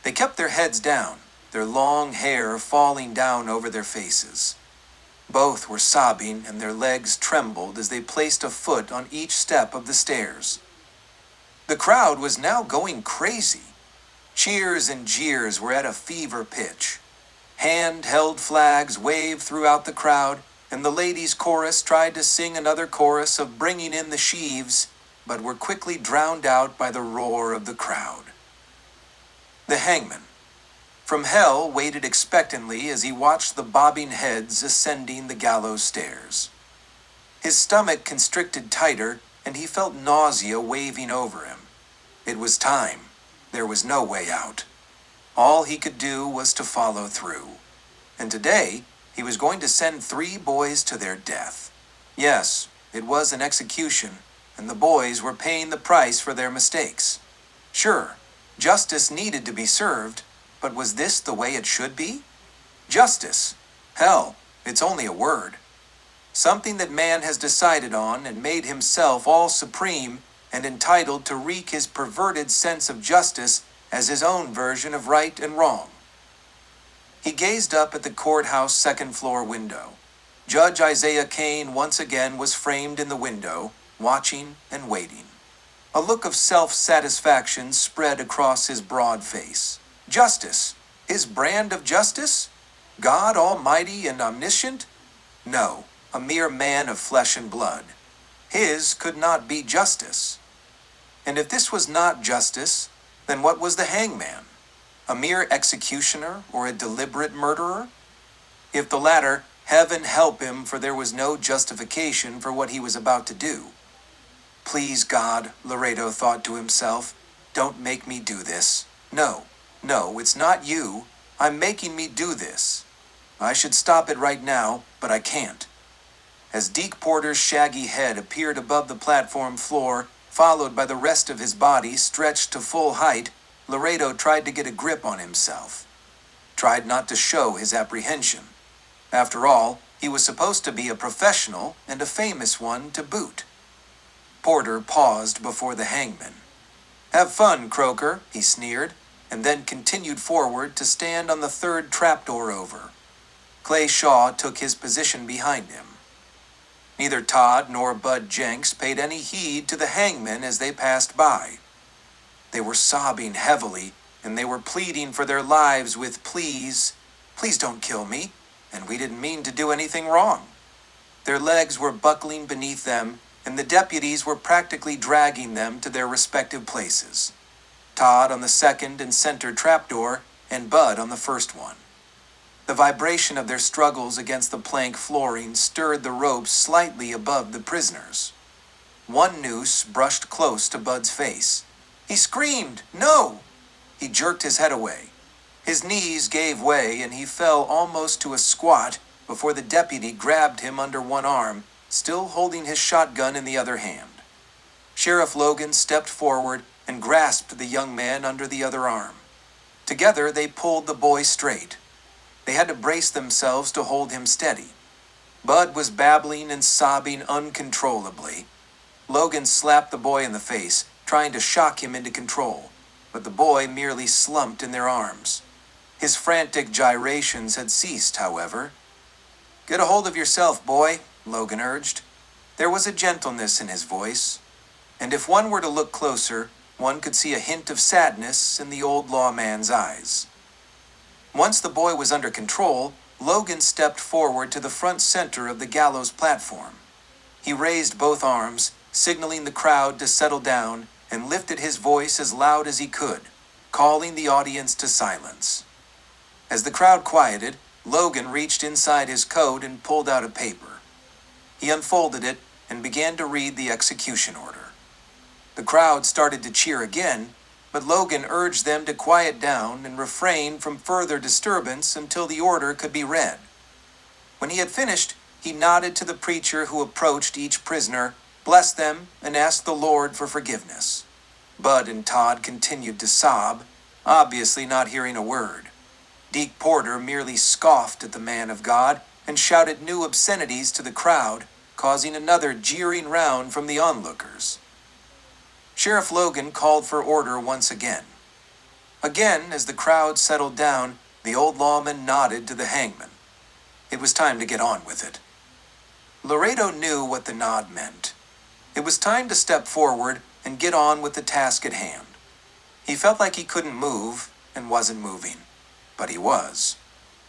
They kept their heads down, their long hair falling down over their faces. Both were sobbing and their legs trembled as they placed a foot on each step of the stairs. The crowd was now going crazy. Cheers and jeers were at a fever pitch. Hand-held flags waved throughout the crowd, and the ladies' chorus tried to sing another chorus of "Bringing in the Sheaves," but were quickly drowned out by the roar of the crowd. The hangman from hell waited expectantly as he watched the bobbing heads ascending the gallows stairs. His stomach constricted tighter, and he felt nausea waving over him. It was time. There was no way out. All he could do was to follow through. And today, he was going to send 3 boys to their death. Yes, it was an execution, and the boys were paying the price for their mistakes. Sure, justice needed to be served, but was this the way it should be? Justice? Hell, it's only a word. Something that man has decided on and made himself all supreme and entitled to wreak his perverted sense of justice as his own version of right and wrong. He gazed up at the courthouse second-floor window. Judge Isaiah Kane once again was framed in the window, watching and waiting. A look of self-satisfaction spread across his broad face. Justice? His brand of justice? God Almighty and Omniscient? No, a mere man of flesh and blood. His could not be justice. And if this was not justice, then what was the hangman? A mere executioner or a deliberate murderer? If the latter, heaven help him, for there was no justification for what he was about to do. Please, God, Laredo thought to himself, don't make me do this. No, no, it's not you. I'm making me do this. I should stop it right now, but I can't. As Deke Porter's shaggy head appeared above the platform floor, followed by the rest of his body stretched to full height, Laredo tried to get a grip on himself. Tried not to show his apprehension. After all, he was supposed to be a professional and a famous one to boot. Porter paused before the hangman. Have fun, Croker, he sneered, and then continued forward to stand on the third trapdoor over. Clay Shaw took his position behind him. Neither Todd nor Bud Jenks paid any heed to the hangman as they passed by. They were sobbing heavily, and they were pleading for their lives with please don't kill me, and we didn't mean to do anything wrong. Their legs were buckling beneath them, and the deputies were practically dragging them to their respective places. Todd on the second and center trapdoor, and Bud on the first one. The vibration of their struggles against the plank flooring stirred the ropes slightly above the prisoners. One noose brushed close to Bud's face. He screamed, "No!" He jerked his head away. His knees gave way and he fell almost to a squat before the deputy grabbed him under one arm, still holding his shotgun in the other hand. Sheriff Logan stepped forward and grasped the young man under the other arm. Together they pulled the boy straight. They had to brace themselves to hold him steady. Bud was babbling and sobbing uncontrollably. Logan slapped the boy in the face, trying to shock him into control, but the boy merely slumped in their arms. His frantic gyrations had ceased, however. Get a hold of yourself, boy, Logan urged. There was a gentleness in his voice, and if one were to look closer, one could see a hint of sadness in the old lawman's eyes. Once the boy was under control, Logan stepped forward to the front center of the gallows platform. He raised both arms, signaling the crowd to settle down, and lifted his voice as loud as he could, calling the audience to silence. As the crowd quieted, Logan reached inside his coat and pulled out a paper. He unfolded it and began to read the execution order. The crowd started to cheer again, but Logan urged them to quiet down and refrain from further disturbance until the order could be read. When he had finished, he nodded to the preacher who approached each prisoner, blessed them, and asked the Lord for forgiveness. Bud and Todd continued to sob, obviously not hearing a word. Deke Porter merely scoffed at the man of God and shouted new obscenities to the crowd, causing another jeering round from the onlookers. Sheriff Logan called for order once again. Again, as the crowd settled down, the old lawman nodded to the hangman. It was time to get on with it. Laredo knew what the nod meant. It was time to step forward and get on with the task at hand. He felt like he couldn't move and wasn't moving, but he was.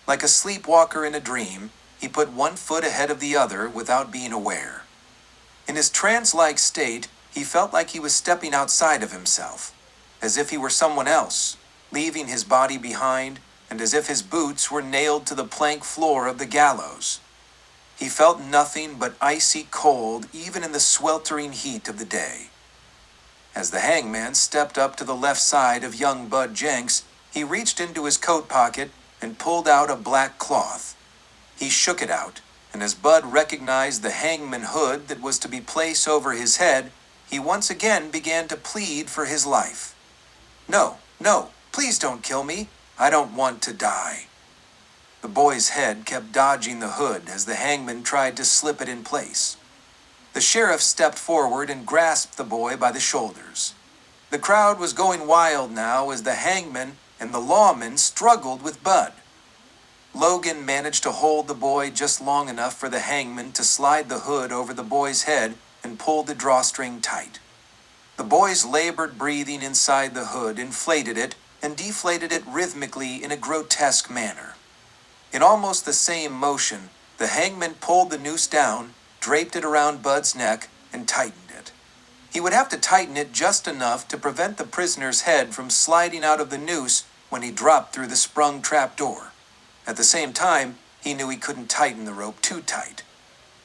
Like a sleepwalker in a dream, he put one foot ahead of the other without being aware. In his trance-like state, he felt like he was stepping outside of himself, as if he were someone else, leaving his body behind, and as if his boots were nailed to the plank floor of the gallows. He felt nothing but icy cold even in the sweltering heat of the day. As the hangman stepped up to the left side of young Bud Jenks, he reached into his coat pocket and pulled out a black cloth. He shook it out, and as Bud recognized the hangman hood that was to be placed over his head, he once again began to plead for his life. No, please don't kill me. I don't want to die. The boy's head kept dodging the hood as the hangman tried to slip it in place. The sheriff stepped forward and grasped the boy by the shoulders. The crowd was going wild now as the hangman and the lawman struggled with Bud. Logan managed to hold the boy just long enough for the hangman to slide the hood over the boy's head and pull the drawstring tight. The boy's labored breathing inside the hood inflated it and deflated it rhythmically in a grotesque manner. In almost the same motion, the hangman pulled the noose down, draped it around Bud's neck, and tightened it. He would have to tighten it just enough to prevent the prisoner's head from sliding out of the noose when he dropped through the sprung trap door. At the same time, he knew he couldn't tighten the rope too tight.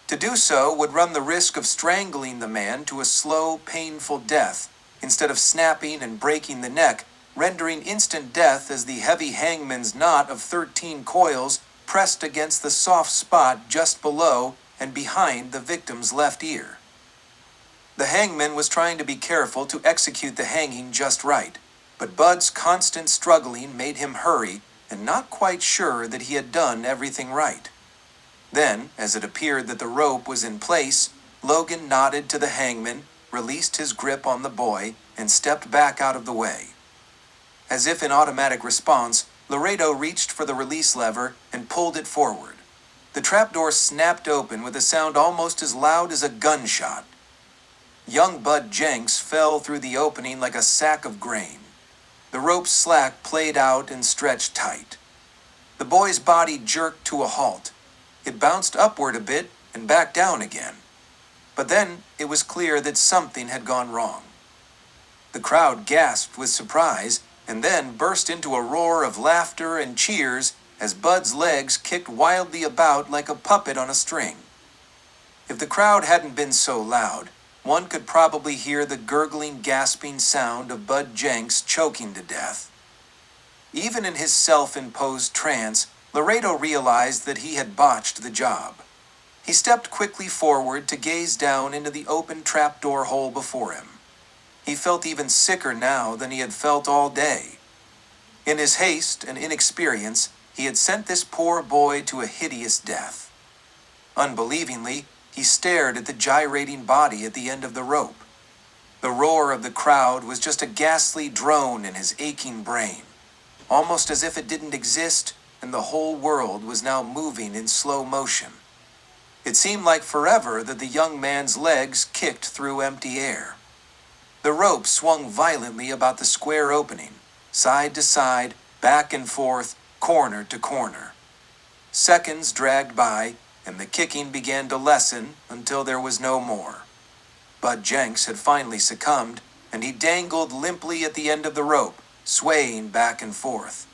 To do so would run the risk of strangling the man to a slow, painful death, instead of snapping and breaking the neck, rendering instant death as the heavy hangman's knot of 13 coils pressed against the soft spot just below and behind the victim's left ear. The hangman was trying to be careful to execute the hanging just right, but Bud's constant struggling made him hurry and not quite sure that he had done everything right. Then, as it appeared that the rope was in place, Logan nodded to the hangman, released his grip on the boy, and stepped back out of the way. As if in automatic response, Laredo reached for the release lever and pulled it forward. The trapdoor snapped open with a sound almost as loud as a gunshot. Young Bud Jenks fell through the opening like a sack of grain. The rope's slack played out and stretched tight. The boy's body jerked to a halt. It bounced upward a bit and back down again. But then it was clear that something had gone wrong. The crowd gasped with surprise and then burst into a roar of laughter and cheers as Bud's legs kicked wildly about like a puppet on a string. If the crowd hadn't been so loud, one could probably hear the gurgling, gasping sound of Bud Jenks choking to death. Even in his self-imposed trance, Laredo realized that he had botched the job. He stepped quickly forward to gaze down into the open trapdoor hole before him. He felt even sicker now than he had felt all day. In his haste and inexperience, he had sent this poor boy to a hideous death. Unbelievingly, he stared at the gyrating body at the end of the rope. The roar of the crowd was just a ghastly drone in his aching brain, almost as if it didn't exist and the whole world was now moving in slow motion. It seemed like forever that the young man's legs kicked through empty air. The rope swung violently about the square opening, side to side, back and forth, corner to corner. Seconds dragged by, and the kicking began to lessen until there was no more. Bud Jenks had finally succumbed, and he dangled limply at the end of the rope, swaying back and forth.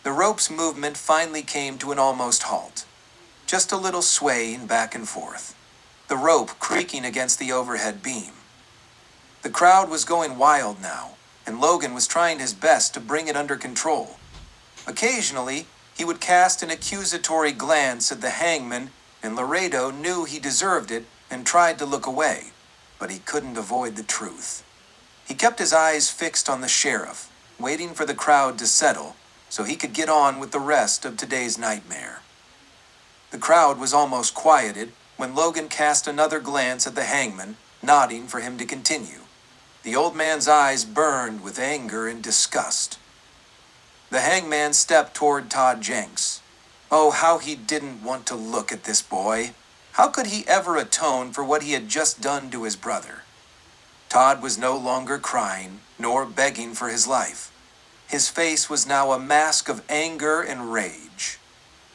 The rope's movement finally came to an almost halt. Just a little swaying back and forth. The rope creaking against the overhead beam. The crowd was going wild now, and Logan was trying his best to bring it under control. Occasionally, he would cast an accusatory glance at the hangman, and Laredo knew he deserved it and tried to look away, but he couldn't avoid the truth. He kept his eyes fixed on the sheriff, waiting for the crowd to settle so he could get on with the rest of today's nightmare. The crowd was almost quieted when Logan cast another glance at the hangman, nodding for him to continue. The old man's eyes burned with anger and disgust. The hangman stepped toward Todd Jenks. Oh, how he didn't want to look at this boy. How could he ever atone for what he had just done to his brother? Todd was no longer crying, nor begging for his life. His face was now a mask of anger and rage.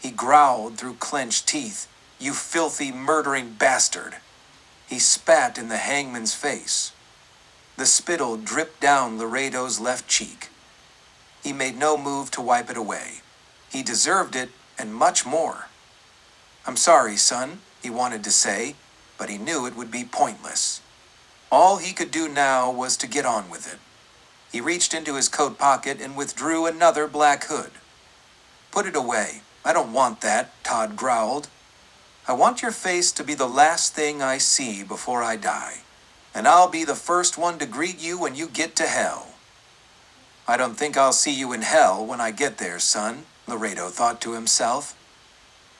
He growled through clenched teeth, "You filthy, murdering bastard!" He spat in the hangman's face. The spittle dripped down Laredo's left cheek. He made no move to wipe it away. He deserved it, and much more. "I'm sorry, son," he wanted to say, but he knew it would be pointless. All he could do now was to get on with it. He reached into his coat pocket and withdrew another black hood. "Put it away. I don't want that," Todd growled. "I want your face to be the last thing I see before I die, and I'll be the first one to greet you when you get to hell." "I don't think I'll see you in hell when I get there, son," Laredo thought to himself.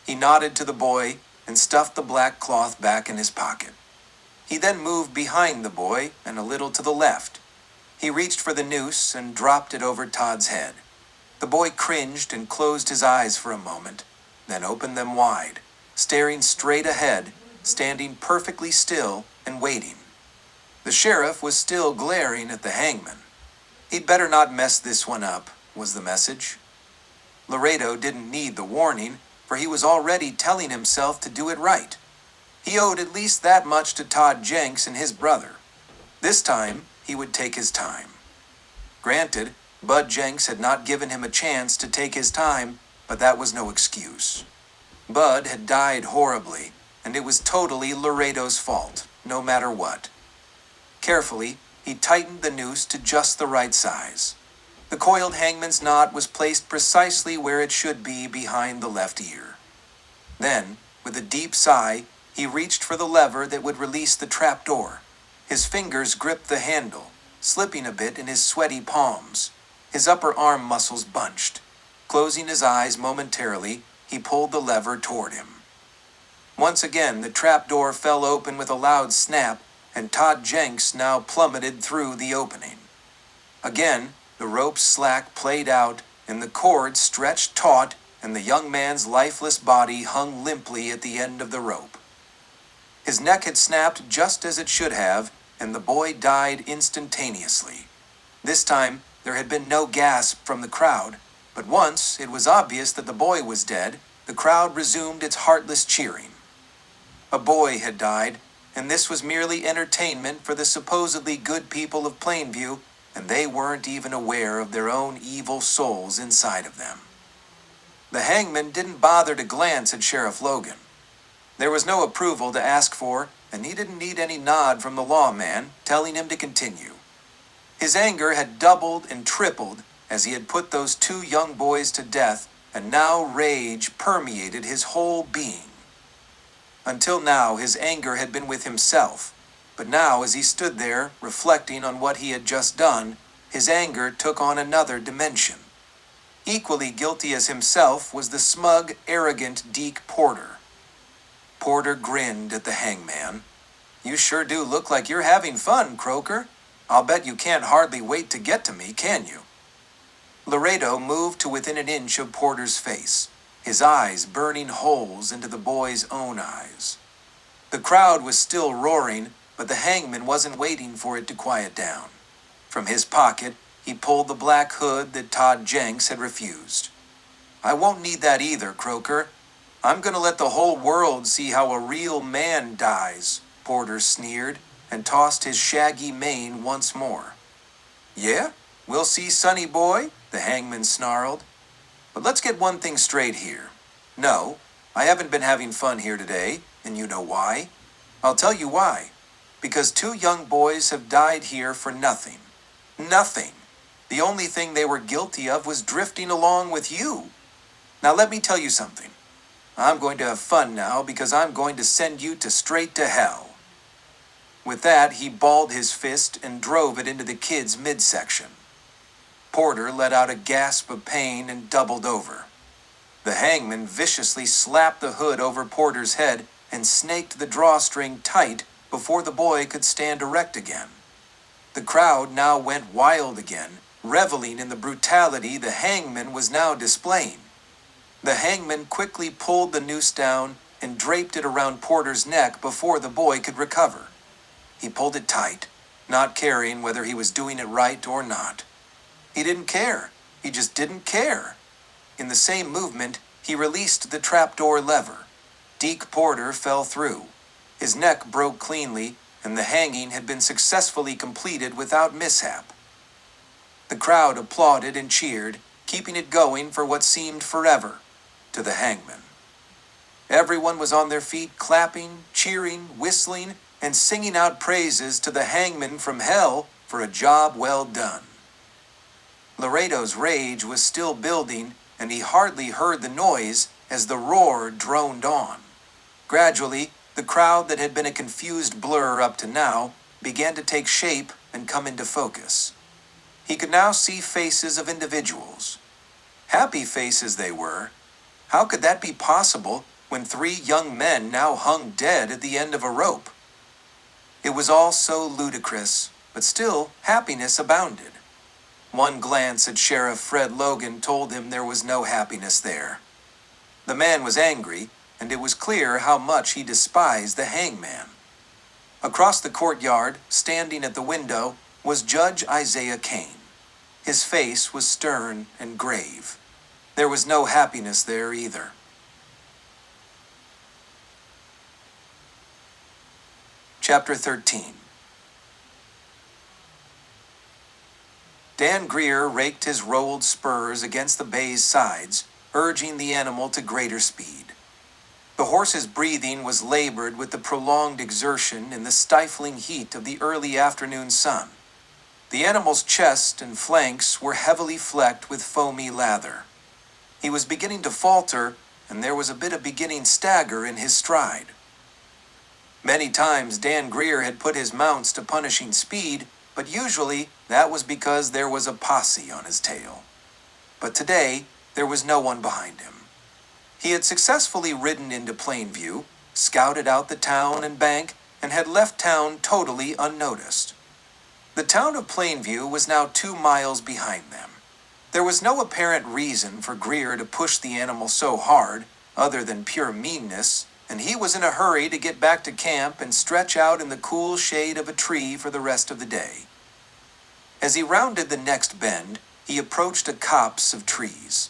He nodded to the boy and stuffed the black cloth back in his pocket. He then moved behind the boy and a little to the left. He reached for the noose and dropped it over Todd's head. The boy cringed and closed his eyes for a moment, then opened them wide, staring straight ahead, standing perfectly still and waiting. The sheriff was still glaring at the hangman. He'd better not mess this one up, was the message. Laredo didn't need the warning, for he was already telling himself to do it right. He owed at least that much to Todd Jenks and his brother. This time, he would take his time. Granted, Bud Jenks had not given him a chance to take his time, but that was no excuse. Bud had died horribly, and it was totally Laredo's fault, no matter what. Carefully, he tightened the noose to just the right size. The coiled hangman's knot was placed precisely where it should be behind the left ear. Then, with a deep sigh, he reached for the lever that would release the trapdoor. His fingers gripped the handle, slipping a bit in his sweaty palms. His upper arm muscles bunched. Closing his eyes momentarily, he pulled the lever toward him. Once again, the trapdoor fell open with a loud snap, and Todd Jenks now plummeted through the opening. Again, the rope's slack played out, and the cord stretched taut, and the young man's lifeless body hung limply at the end of the rope. His neck had snapped just as it should have, and the boy died instantaneously. This time, there had been no gasp from the crowd, but once it was obvious that the boy was dead, the crowd resumed its heartless cheering. A boy had died, and this was merely entertainment for the supposedly good people of Plainview, and they weren't even aware of their own evil souls inside of them. The hangman didn't bother to glance at Sheriff Logan. There was no approval to ask for, and he didn't need any nod from the lawman telling him to continue. His anger had doubled and tripled as he had put those two young boys to death, and now rage permeated his whole being. Until now, his anger had been with himself, but now as he stood there, reflecting on what he had just done, his anger took on another dimension. Equally guilty as himself was the smug, arrogant Deke Porter. Porter grinned at the hangman. "You sure do look like you're having fun, Croker. I'll bet you can't hardly wait to get to me, can you?" Laredo moved to within an inch of Porter's face, his eyes burning holes into the boy's own eyes. The crowd was still roaring, but the hangman wasn't waiting for it to quiet down. From his pocket, he pulled the black hood that Todd Jenks had refused. "I won't need that either, Croker. I'm going to let the whole world see how a real man dies," Porter sneered, and tossed his shaggy mane once more. "Yeah? We'll see, sonny boy," the hangman snarled. "But let's get one thing straight here. No, I haven't been having fun here today, and you know why. I'll tell you why. Because two young boys have died here for nothing. Nothing. The only thing they were guilty of was drifting along with you. Now let me tell you something. I'm going to have fun now because I'm going to send you straight to hell." With that, he balled his fist and drove it into the kid's midsection. Porter let out a gasp of pain and doubled over. The hangman viciously slapped the hood over Porter's head and snaked the drawstring tight before the boy could stand erect again. The crowd now went wild again, reveling in the brutality the hangman was now displaying. The hangman quickly pulled the noose down and draped it around Porter's neck before the boy could recover. He pulled it tight, not caring whether he was doing it right or not. He didn't care. He just didn't care. In the same movement, he released the trapdoor lever. Deke Porter fell through. His neck broke cleanly, and the hanging had been successfully completed without mishap. The crowd applauded and cheered, keeping it going for what seemed forever to the hangman. Everyone was on their feet, clapping, cheering, whistling, and singing out praises to the hangman from hell for a job well done. Laredo's rage was still building, and he hardly heard the noise as the roar droned on. Gradually, the crowd that had been a confused blur up to now began to take shape and come into focus. He could now see faces of individuals. Happy faces they were. How could that be possible when three young men now hung dead at the end of a rope? It was all so ludicrous, but still happiness abounded. One glance at Sheriff Fred Logan told him there was no happiness there. The man was angry, and it was clear how much he despised the hangman. Across the courtyard, standing at the window, was Judge Isaiah Kane. His face was stern and grave. There was no happiness there either. Chapter 13. Dan Greer raked his rolled spurs against the bay's sides, urging the animal to greater speed. The horse's breathing was labored with the prolonged exertion in the stifling heat of the early afternoon sun. The animal's chest and flanks were heavily flecked with foamy lather. He was beginning to falter, and there was a bit of beginning stagger in his stride. Many times Dan Greer had put his mounts to punishing speed, but usually that was because there was a posse on his tail. But today, there was no one behind him. He had successfully ridden into Plainview, scouted out the town and bank, and had left town totally unnoticed. The town of Plainview was now 2 miles behind them. There was no apparent reason for Greer to push the animal so hard, other than pure meanness, and he was in a hurry to get back to camp and stretch out in the cool shade of a tree for the rest of the day. As he rounded the next bend, he approached a copse of trees.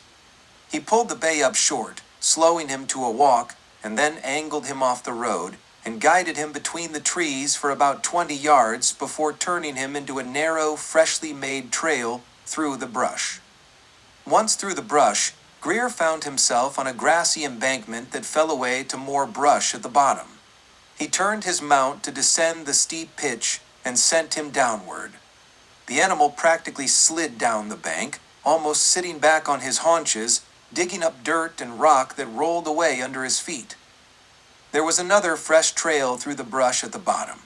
He pulled the bay up short, slowing him to a walk, and then angled him off the road and guided him between the trees for about 20 yards before turning him into a narrow, freshly made trail through the brush. Once through the brush, Greer found himself on a grassy embankment that fell away to more brush at the bottom. He turned his mount to descend the steep pitch and sent him downward. The animal practically slid down the bank, almost sitting back on his haunches, digging up dirt and rock that rolled away under his feet. There was another fresh trail through the brush at the bottom.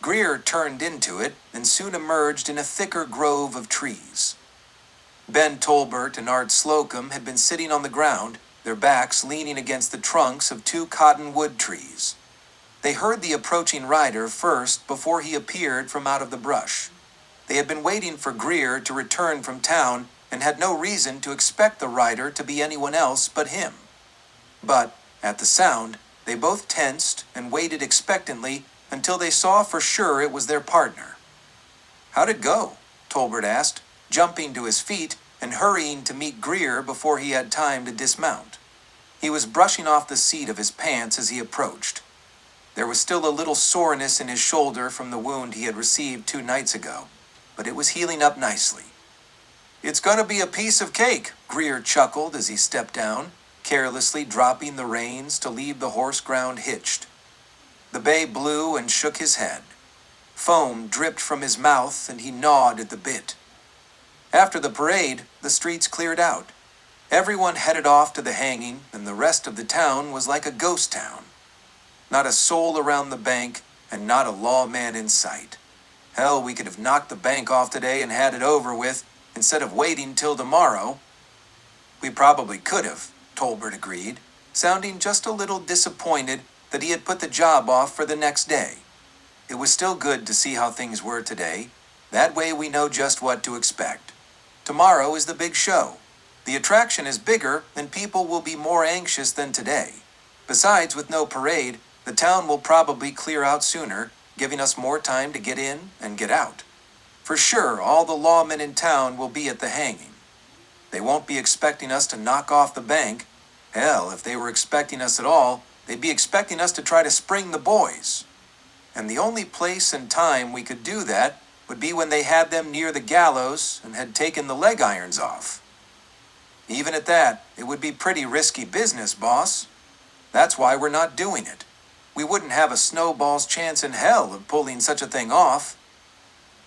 Greer turned into it and soon emerged in a thicker grove of trees. Ben Tolbert and Art Slocum had been sitting on the ground, their backs leaning against the trunks of 2 cottonwood trees. They heard the approaching rider first before he appeared from out of the brush. They had been waiting for Greer to return from town and had no reason to expect the rider to be anyone else but him. But, at the sound, they both tensed and waited expectantly until they saw for sure it was their partner. "How'd it go?" Tolbert asked, jumping to his feet and hurrying to meet Greer before he had time to dismount. He was brushing off the seat of his pants as he approached. There was still a little soreness in his shoulder from the wound he had received 2 nights ago, but it was healing up nicely. "It's gonna be a piece of cake," Greer chuckled as he stepped down, carelessly dropping the reins to leave the horse ground hitched. The bay blew and shook his head. Foam dripped from his mouth and he gnawed at the bit. After the parade, the streets cleared out. Everyone headed off to the hanging, and the rest of the town was like a ghost town. Not a soul around the bank, and not a lawman in sight. Hell, we could have knocked the bank off today and had it over with, instead of waiting till tomorrow. "We probably could have," Tolbert agreed, sounding just a little disappointed that he had put the job off for the next day. It was still good to see how things were today. That way we know just what to expect. Tomorrow is the big show. The attraction is bigger, and people will be more anxious than today. Besides, with no parade, the town will probably clear out sooner, giving us more time to get in and get out. For sure, all the lawmen in town will be at the hanging. They won't be expecting us to knock off the bank. Hell, if they were expecting us at all, they'd be expecting us to try to spring the boys. And the only place and time we could do that would be when they had them near the gallows and had taken the leg irons off. Even at that, it would be pretty risky business, boss. That's why we're not doing it. We wouldn't have a snowball's chance in hell of pulling such a thing off.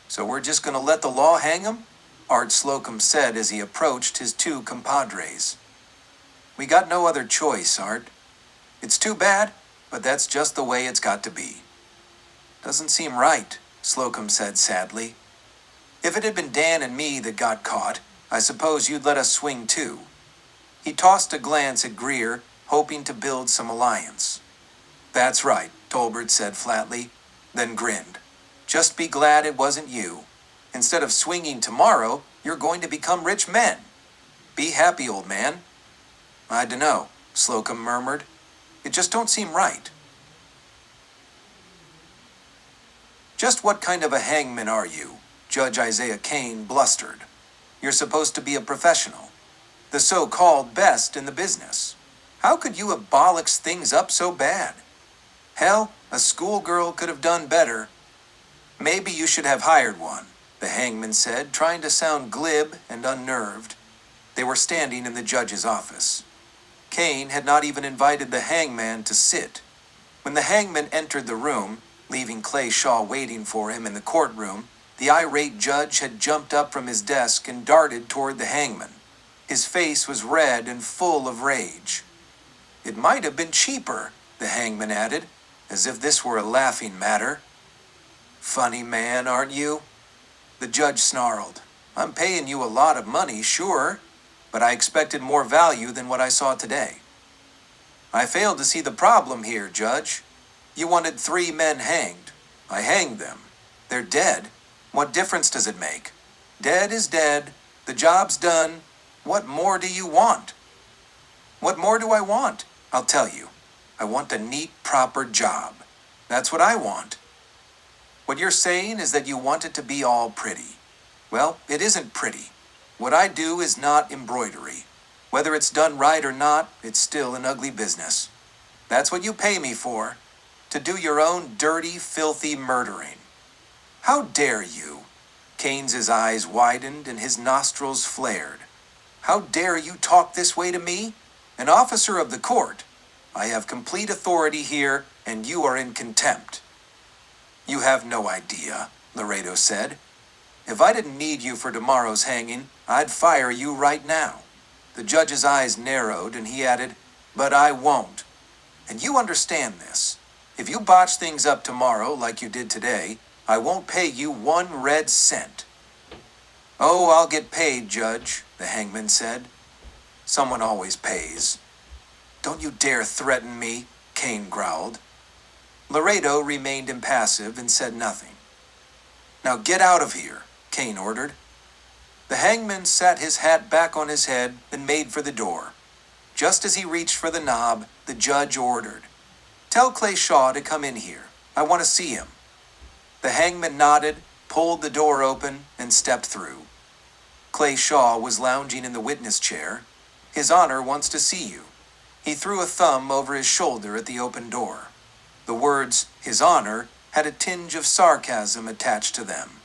So we're just going to let the law hang 'em?" Art Slocum said as he approached his 2 compadres. "We got no other choice, Art. It's too bad, but that's just the way it's got to be." "Doesn't seem right," Slocum said sadly. "If it had been Dan and me that got caught, I suppose you'd let us swing too." He tossed a glance at Greer, hoping to build some alliance. "That's right," Tolbert said flatly, then grinned. "Just be glad it wasn't you. Instead of swinging tomorrow, you're going to become rich men. Be happy, old man." "I dunno," Slocum murmured. "It just don't seem right." "Just what kind of a hangman are you?" Judge Isaiah Kane blustered. "You're supposed to be a professional. The so-called best in the business. How could you have bollocked things up so bad? Hell, a schoolgirl could have done better." "Maybe you should have hired one," the hangman said, trying to sound glib and unnerved. They were standing in the judge's office. Kane had not even invited the hangman to sit. When the hangman entered the room, leaving Clay Shaw waiting for him in the courtroom, the irate judge had jumped up from his desk and darted toward the hangman. His face was red and full of rage. "It might have been cheaper," the hangman added, as if this were a laughing matter. "Funny man, aren't you?" The judge snarled. "I'm paying you a lot of money, sure, but I expected more value than what I saw today." "I failed to see the problem here, Judge. You wanted 3 men hanged. I hanged them. They're dead. What difference does it make? Dead is dead. The job's done. What more do you want?" "What more do I want? I'll tell you. I want a neat, proper job. That's what I want." "What you're saying is that you want it to be all pretty. Well, it isn't pretty. What I do is not embroidery. Whether it's done right or not, it's still an ugly business. That's what you pay me for, to do your own dirty, filthy murdering." "How dare you?" Kane's eyes widened and his nostrils flared. "How dare you talk this way to me? An officer of the court. I have complete authority here, and you are in contempt." "You have no idea," Laredo said. "If I didn't need you for tomorrow's hanging, I'd fire you right now." The judge's eyes narrowed, and he added, "But I won't. And you understand this. If you botch things up tomorrow like you did today, I won't pay you 1 red cent." "Oh, I'll get paid, Judge," the hangman said. "Someone always pays." "Don't you dare threaten me," Kane growled. Laredo remained impassive and said nothing. "Now get out of here," Kane ordered. The hangman sat his hat back on his head and made for the door. Just as he reached for the knob, the judge ordered, "Tell Clay Shaw to come in here. I want to see him." The hangman nodded, pulled the door open, and stepped through. Clay Shaw was lounging in the witness chair. "His Honor wants to see you." He threw a thumb over his shoulder at the open door. The words, "His Honor," had a tinge of sarcasm attached to them.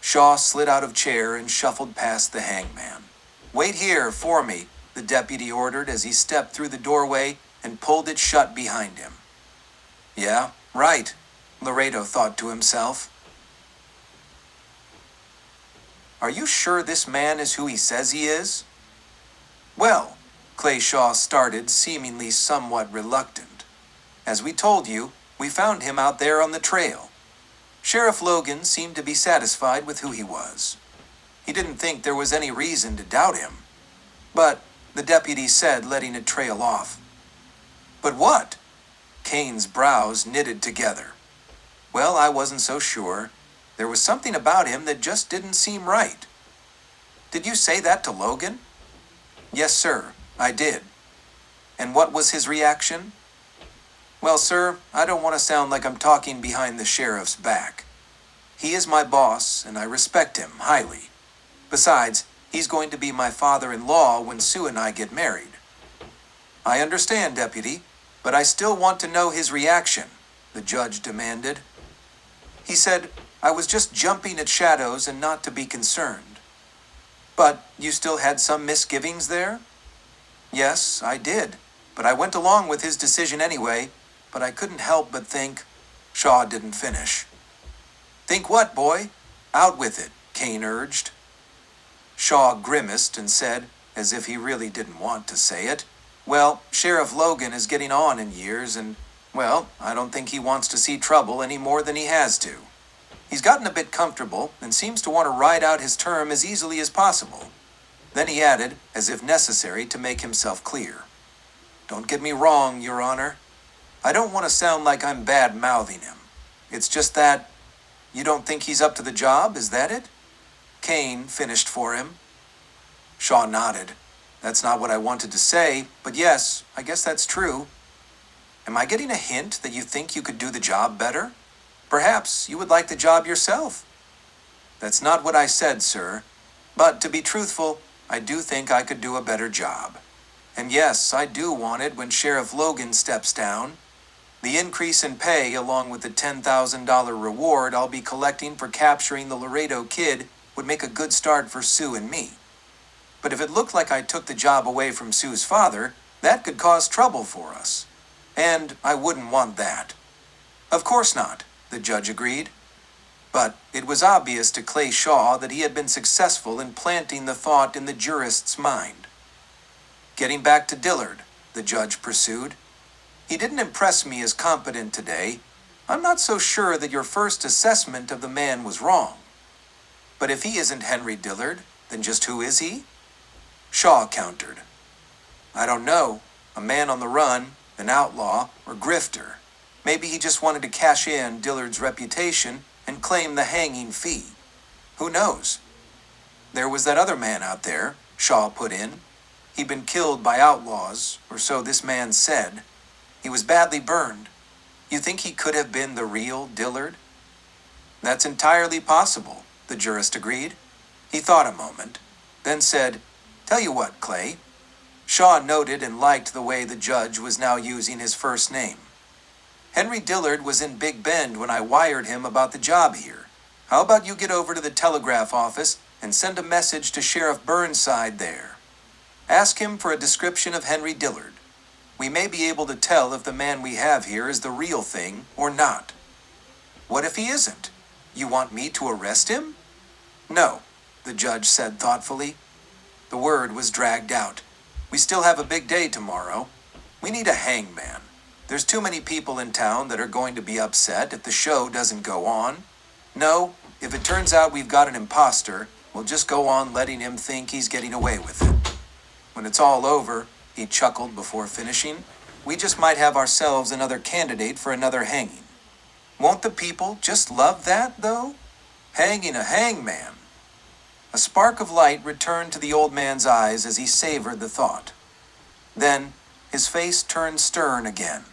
Shaw slid out of chair and shuffled past the hangman. "Wait here for me," the deputy ordered as he stepped through the doorway and pulled it shut behind him. "Yeah, right," Laredo thought to himself. "Are you sure this man is who he says he is?" "Well," Clay Shaw started, seemingly somewhat reluctant. "As we told you, we found him out there on the trail. Sheriff Logan seemed to be satisfied with who he was. He didn't think there was any reason to doubt him. But," the deputy said, letting it trail off. "But what?" Kane's brows knitted together. "Well, I wasn't so sure. There was something about him that just didn't seem right." "Did you say that to Logan?" "Yes, sir, I did." "And what was his reaction?" "Well, sir, I don't want to sound like I'm talking behind the sheriff's back. He is my boss, and I respect him highly. Besides, he's going to be my father-in-law when Sue and I get married." "I understand, Deputy, but I still want to know his reaction," the judge demanded. "He said, 'I was just jumping at shadows and not to be concerned.'" "But you still had some misgivings there?" "Yes, I did, but I went along with his decision anyway. But I couldn't help but think—" Shaw didn't finish. "Think what, boy? Out with it," Kane urged. Shaw grimaced and said, as if he really didn't want to say it, "Well, Sheriff Logan is getting on in years and, well, I don't think he wants to see trouble any more than he has to. He's gotten a bit comfortable and seems to want to ride out his term as easily as possible." Then he added, as if necessary to make himself clear, "Don't get me wrong, Your Honor. I don't want to sound like I'm bad-mouthing him. It's just that, you don't think he's up to the job, is that it?" Kane finished for him. Shaw nodded. "That's not what I wanted to say, but yes, I guess that's true. Am I getting a hint that you think you could do the job better? Perhaps you would like the job yourself?" "That's not what I said, sir. But to be truthful, I do think I could do a better job. And yes, I do want it when Sheriff Logan steps down. The increase in pay, along with the $10,000 reward I'll be collecting for capturing the Laredo Kid, would make a good start for Sue and me. But if it looked like I took the job away from Sue's father, That could cause trouble for us. And I wouldn't want that. Of course not, the judge agreed. But it was obvious to Clay Shaw that he had been successful in planting the thought in the jurist's mind. Getting back to Dillard, the judge pursued. He didn't impress me as competent today. I'm not so sure that your first assessment of the man was wrong. But if he isn't Henry Dillard, then just who is he? Shaw countered. I don't know. A man on the run, an outlaw, or grifter. Maybe he just wanted to cash in Dillard's reputation and claim the hanging fee. Who knows? There was that other man out there, Shaw put in. He'd been killed by outlaws, or so this man said. He was badly burned. You think he could have been the real Dillard? That's entirely possible, the jurist agreed. He thought a moment, then said, Tell you what, Clay. Shaw noted and liked the way the judge was now using his first name. Henry Dillard was in Big Bend when I wired him about the job here. How about you get over to the telegraph office and send a message to Sheriff Burnside there? Ask him for a description of Henry Dillard. We may be able to tell if the man we have here is the real thing or not. What if he isn't? You want me to arrest him? No, the judge said thoughtfully. The word was dragged out. We still have a big day tomorrow. We need a hangman. There's too many people in town that are going to be upset if the show doesn't go on. No, if it turns out we've got an imposter, we'll just go on letting him think he's getting away with it. When it's all over, he chuckled before finishing, we just might have ourselves another candidate for another hanging. Won't the people just love that, though? Hanging a hangman. A spark of light returned to the old man's eyes as he savored the thought. Then, his face turned stern again.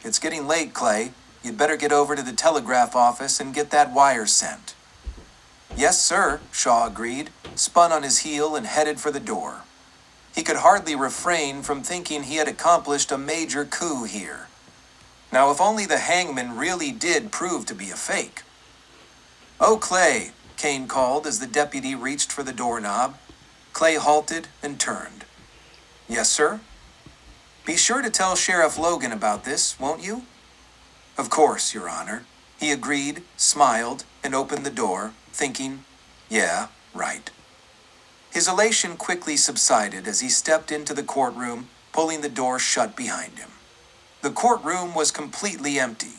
It's getting late, Clay. You'd better get over to the telegraph office and get that wire sent. Yes, sir, Shaw agreed, spun on his heel and headed for the door. He could hardly refrain from thinking he had accomplished a major coup here. Now, if only the hangman really did prove to be a fake. Oh, Clay, Kane called as the deputy reached for the doorknob. Clay halted and turned. Yes, sir? Be sure to tell Sheriff Logan about this, won't you? Of course, Your Honor. He agreed, smiled, and opened the door, thinking, yeah, right. His elation quickly subsided as he stepped into the courtroom, pulling the door shut behind him. The courtroom was completely empty.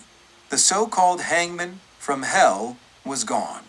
The so-called hangman from hell was gone.